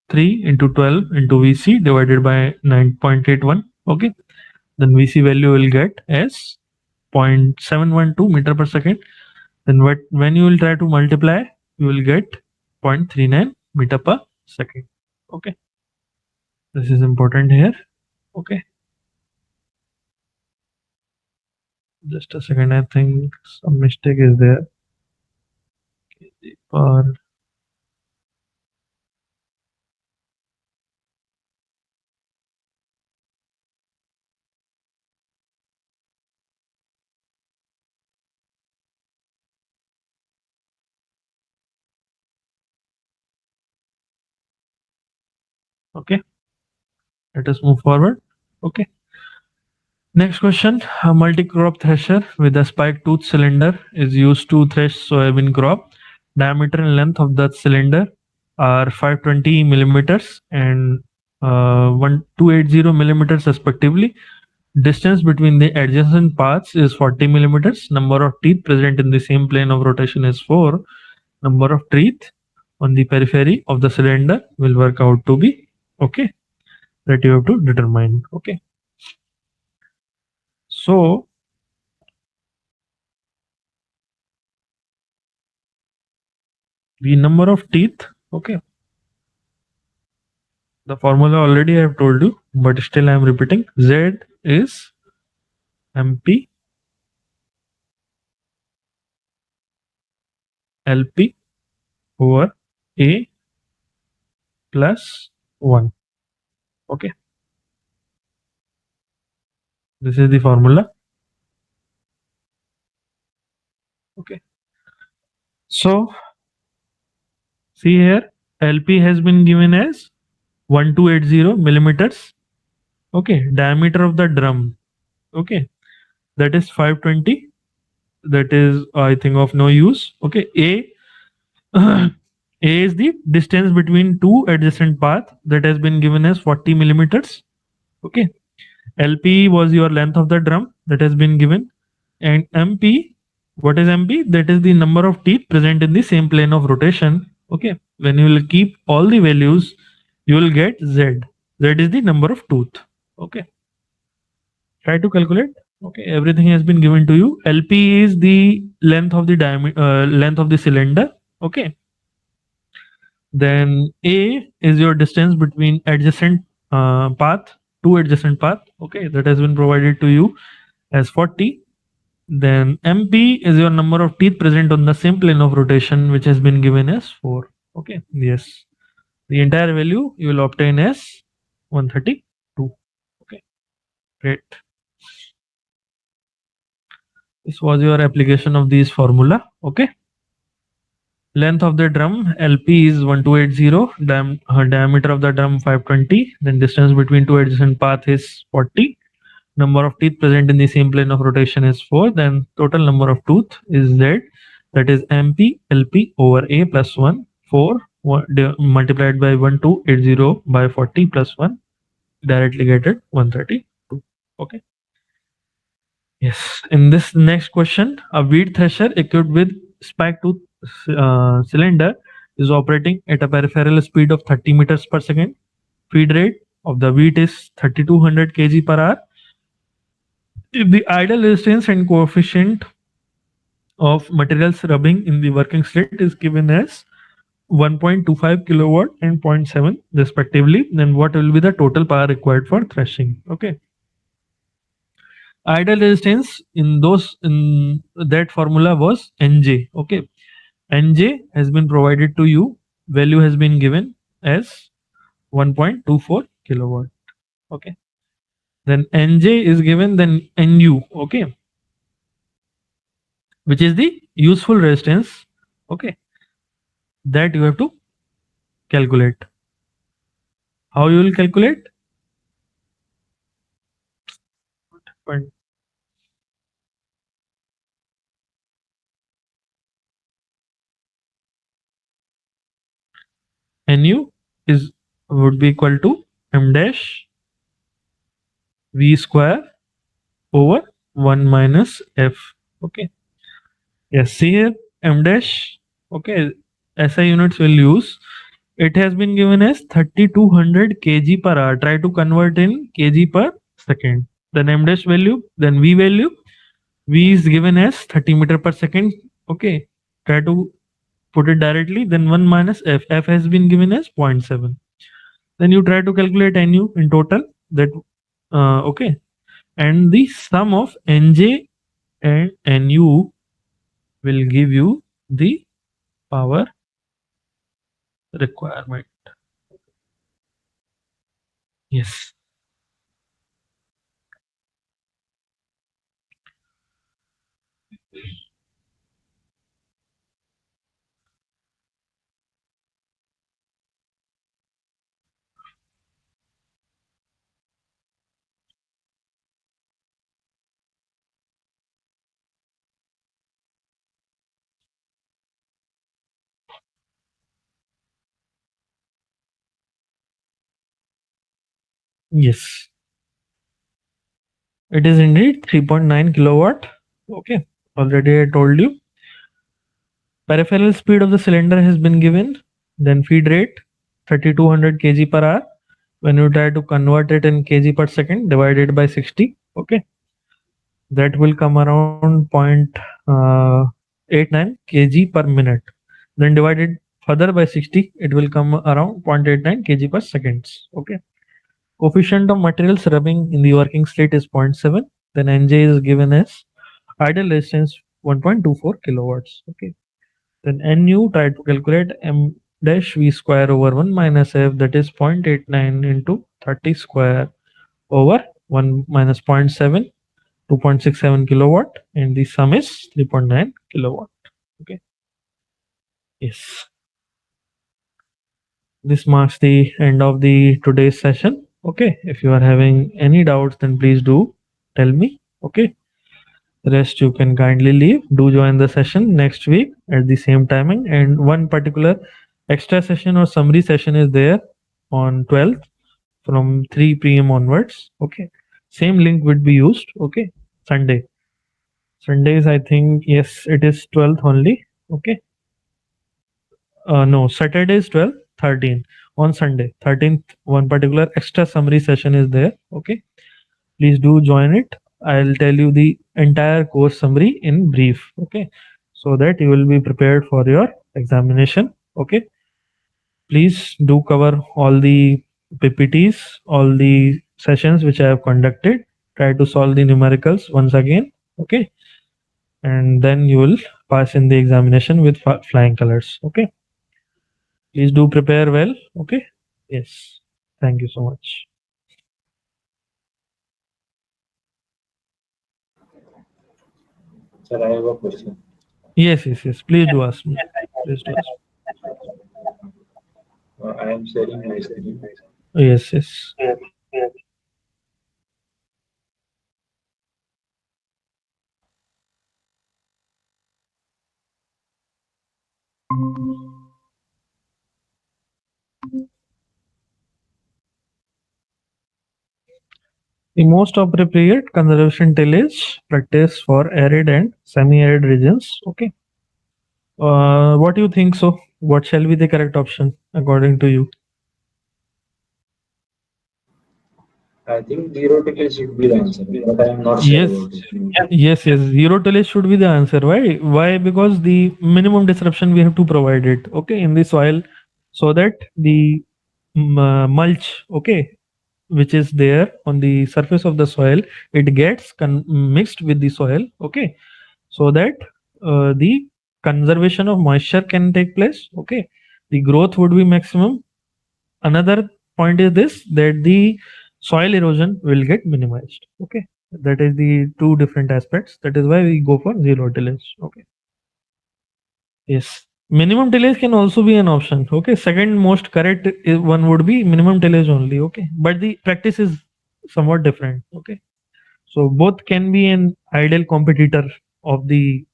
3 into 12 into VC divided by 9.81. Okay. Then VC value will get as 0.712 meter per second. Then when you will try to multiply, you will get 0.39 meter per second. Okay. This is important here. Okay. Just a second. I think some mistake is there. Per okay. Let us move forward. Okay. Next question. A multi-crop thresher with a spike tooth cylinder is used to thresh soybean crop. Diameter and length of the cylinder are 520 millimeters and 1280 millimeters respectively. Distance between the adjacent paths is 40 millimeters. Number of teeth present in the same plane of rotation is 4. Number of teeth on the periphery of the cylinder will work out to be okay. That you have to determine. Okay. So the number of teeth, okay, the formula already I have told you, but still I am repeating. Z is MP LP over A plus 1. Okay. This is the formula. Okay. So see here, LP has been given as 1280 millimeters. Okay. Diameter of the drum. Okay. That is 520. That is, I think, of no use. Okay. A is the distance between two adjacent path that has been given as 40 millimeters. Okay. LP was your length of the drum that has been given. And MP, what is MP? That is the number of teeth present in the same plane of rotation. Okay. When you will keep all the values, you will get Z. Z is the number of tooth. Okay. Try to calculate. Okay. Everything has been given to you. LP is the length of the diameter, length of the cylinder. Okay. Then A is your distance between adjacent path, two adjacent path. Okay. That has been provided to you as 40. Then MP is your number of teeth present on the same plane of rotation, which has been given as 4. Okay, yes. The entire value you will obtain as 132. Okay, great. This was your application of these formula. Okay. Length of the drum LP is 1280. Diameter of the drum 520. Then distance between two adjacent path is 40. Number of teeth present in the same plane of rotation is 4. Then total number of tooth is Z, that is MP LP over A plus 1, 4 multiplied by 1280 by 40 plus 1, directly get it 132. Okay. Yes. In this next question, a wheat thresher equipped with spike tooth cylinder is operating at a peripheral speed of 30 meters per second. Feed rate of the wheat is 3200 kg per hour. If the idle resistance and coefficient of materials rubbing in the working state is given as 1.25 kilowatt and zero point 0.7 respectively, then what will be the total power required for threshing? Okay. Idle resistance in that formula was Nj. Okay. Nj has been provided to you. Value has been given as 1.24 kilowatt. Okay. Then Nj is given, then Nu. Okay, which is the useful resistance. Okay, that you have to calculate. How you will calculate? But Nu is would be equal to m dash v square over 1 minus f. Okay. Yes, see here m dash. Okay, SI units will use. It has been given as 3200 kg per hour. Try to convert in kg per second. Then m dash value, then v value. V is given as 30 meter per second. Okay. Try to put it directly. Then 1 minus f. F has been given as 0.7. Then you try to calculate Nu in total. That okay. And the sum of Nj and Nu will give you the power requirement. Yes. Yes. It is indeed 3.9 kilowatt. Okay. Already I told you. Peripheral speed of the cylinder has been given. Then feed rate 3200 kg per hour. When you try to convert it in kg per second divided by 60. Okay. That will come around 0.89 kg per minute. Then divided further by 60, it will come around 0.89 kg per seconds. Okay. Coefficient of materials rubbing in the working state is zero point 0.7. Then Nj is given as idle resistance 1.24 kilowatts. Okay. Then Nu, try to calculate m dash v square over 1 minus f, that is 0.89 into 30 square over 1 minus 0.7, 2.67 kilowatt, and the sum is 3.9 kilowatt. Okay. Yes. This marks the end of the today's session. Okay. If you are having any doubts, then please do tell me. Okay. Rest you can kindly leave. Do join the session next week at the same timing. And one particular extra session or summary session is there on 12th from 3 p.m. onwards. Okay. Same link would be used. Okay. Sunday. Sundays, I think, yes, it is 12th only. Okay. No, Saturday is 12th, 13th. On Sunday, 13th, one particular extra summary session is there. Okay. Please do join it. I'll tell you the entire course summary in brief. Okay. So that you will be prepared for your examination. Okay. Please do cover all the PPTs, all the sessions which I have conducted. Try to solve the numericals once again. Okay. And then you will pass in the examination with flying colors. Okay. Please do prepare well. Okay. Yes. Thank you so much. Sir, I have a question. Yes, yes, yes. Please do ask me. Please do ask I am sharing my screen. me. Yes, yes. The most appropriate conservation tillage practice for arid and semi-arid regions. Okay. What do you think so? What shall be the correct option according to you? I think zero ticket should be the answer, but I am not sure Yes, about it. yes, yes. Zero tillage should be the answer. Why? Why? Because the minimum disruption we have to provide it. Okay, in the soil, so that the mulch, okay, which is there on the surface of the soil, it gets mixed with the soil. Okay, so that the conservation of moisture can take place. Okay, the growth would be maximum. Another point is this, that the soil erosion will get minimized. Okay, that is the two different aspects. That is why we go for zero tillage. Okay. Yes, minimum tillage can also be an option. Okay, second most correct one would be minimum tillage only. Okay, but the practice is somewhat different. Okay, so both can be an ideal competitor of the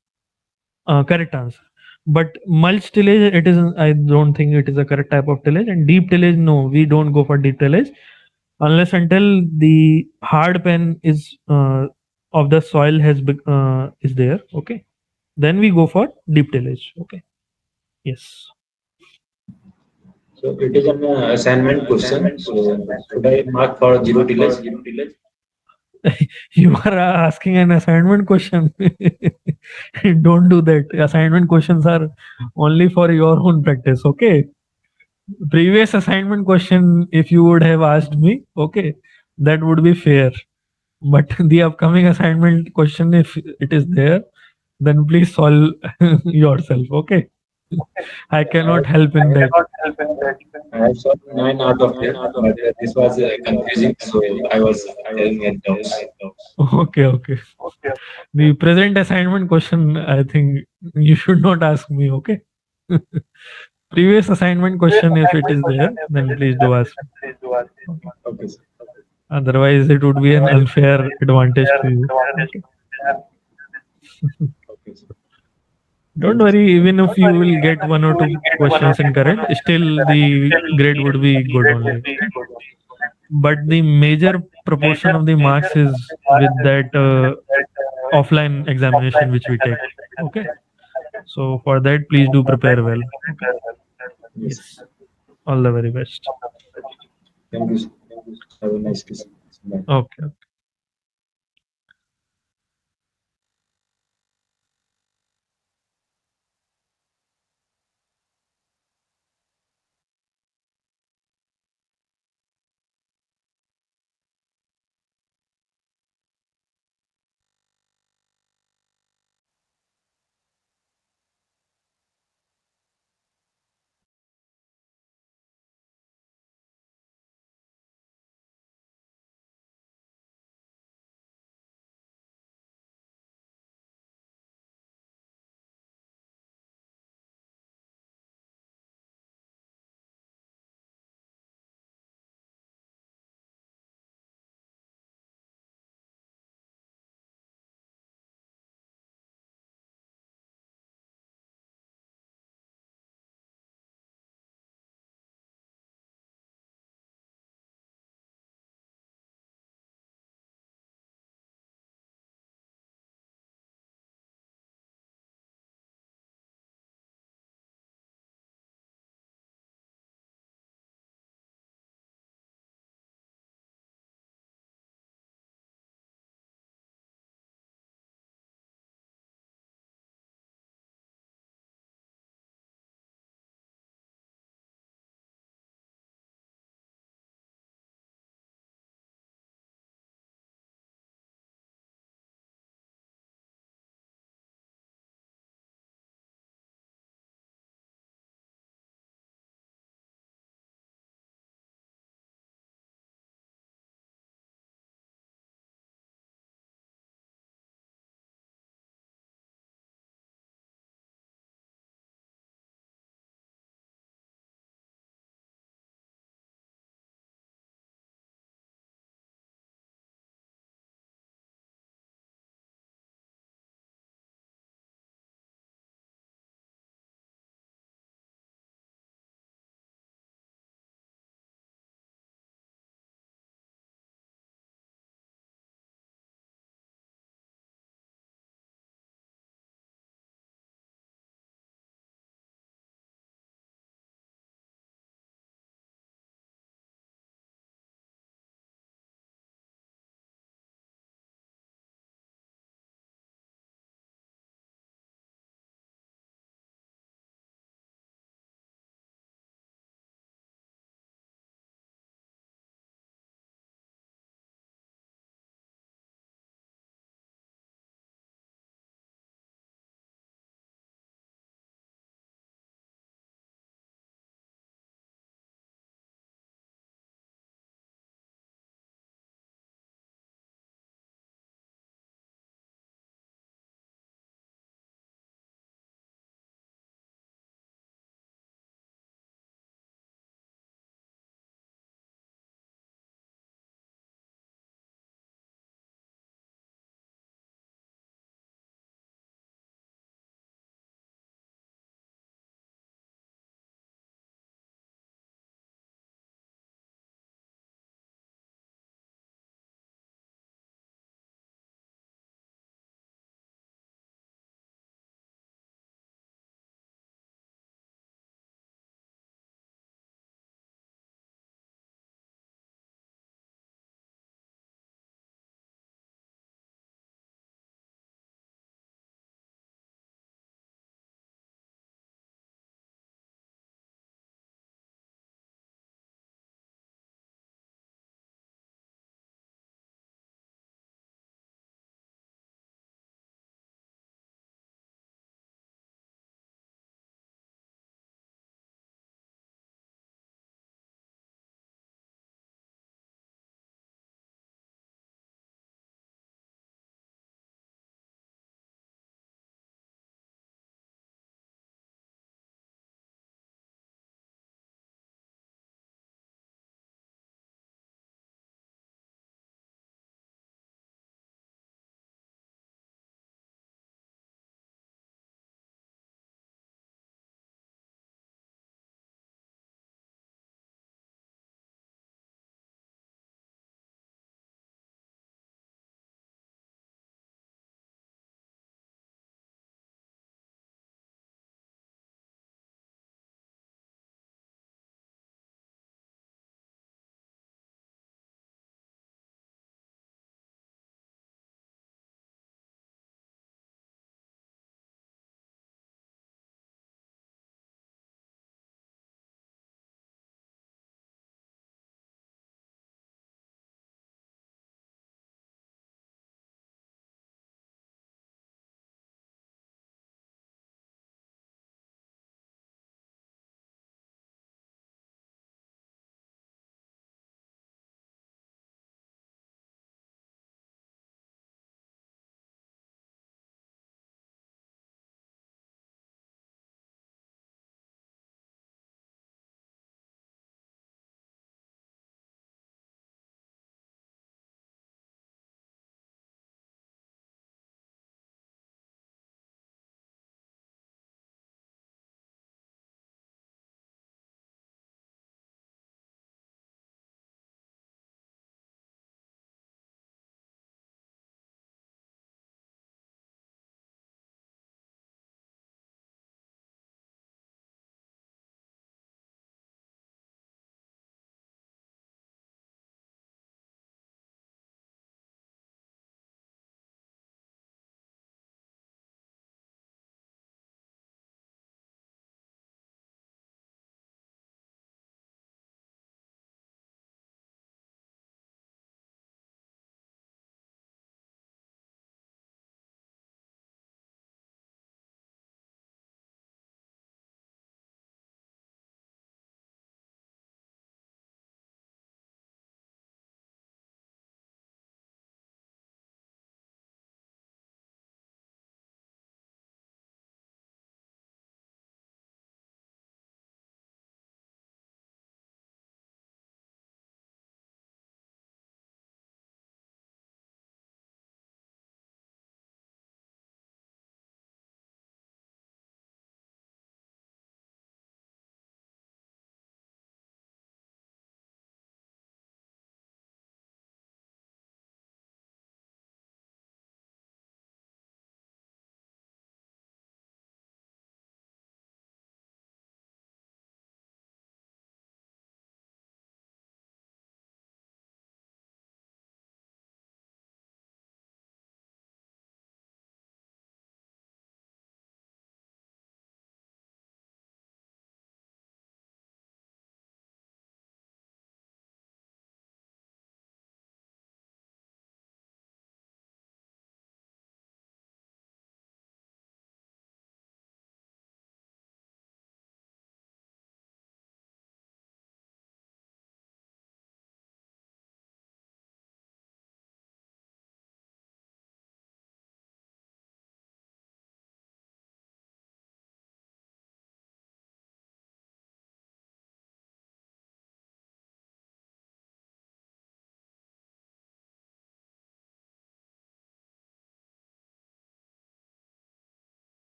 correct answer. But mulch tillage, it is. I don't think it is a correct type of tillage. And deep tillage, no, we don't go for deep tillage unless until the hard pen is of the soil is there. Okay, then we go for deep tillage. Okay. Yes. So it is an assignment question. So should I mark for zero tillage? You are asking an assignment question. Don't do that. Assignment questions are only for your own practice. Okay. Previous assignment question, if you would have asked me, okay, that would be fair. But the upcoming assignment question, if it is there, then please solve yourself. Okay. I I have, cannot help in that. I have solved 9 out of 10, but this was confusing, so I was having a doubts. Okay, okay. The present assignment question, I think you should not ask me. Okay. Previous assignment question, if it is there, then please do ask me. Okay. Okay, sir. Otherwise, it would be an unfair advantage to you. Okay. Okay, sir. Don't Thank you, sir. worry, even if you will get one or two questions incorrect, still the grade would be good only. Okay. But the major proportion of the marks is with that offline examination which we take. Okay. So for that, please do prepare well. Okay. Yes, sir. Yes. All the very best. Thank you, sir. Have a nice day, sir. Bye. Okay.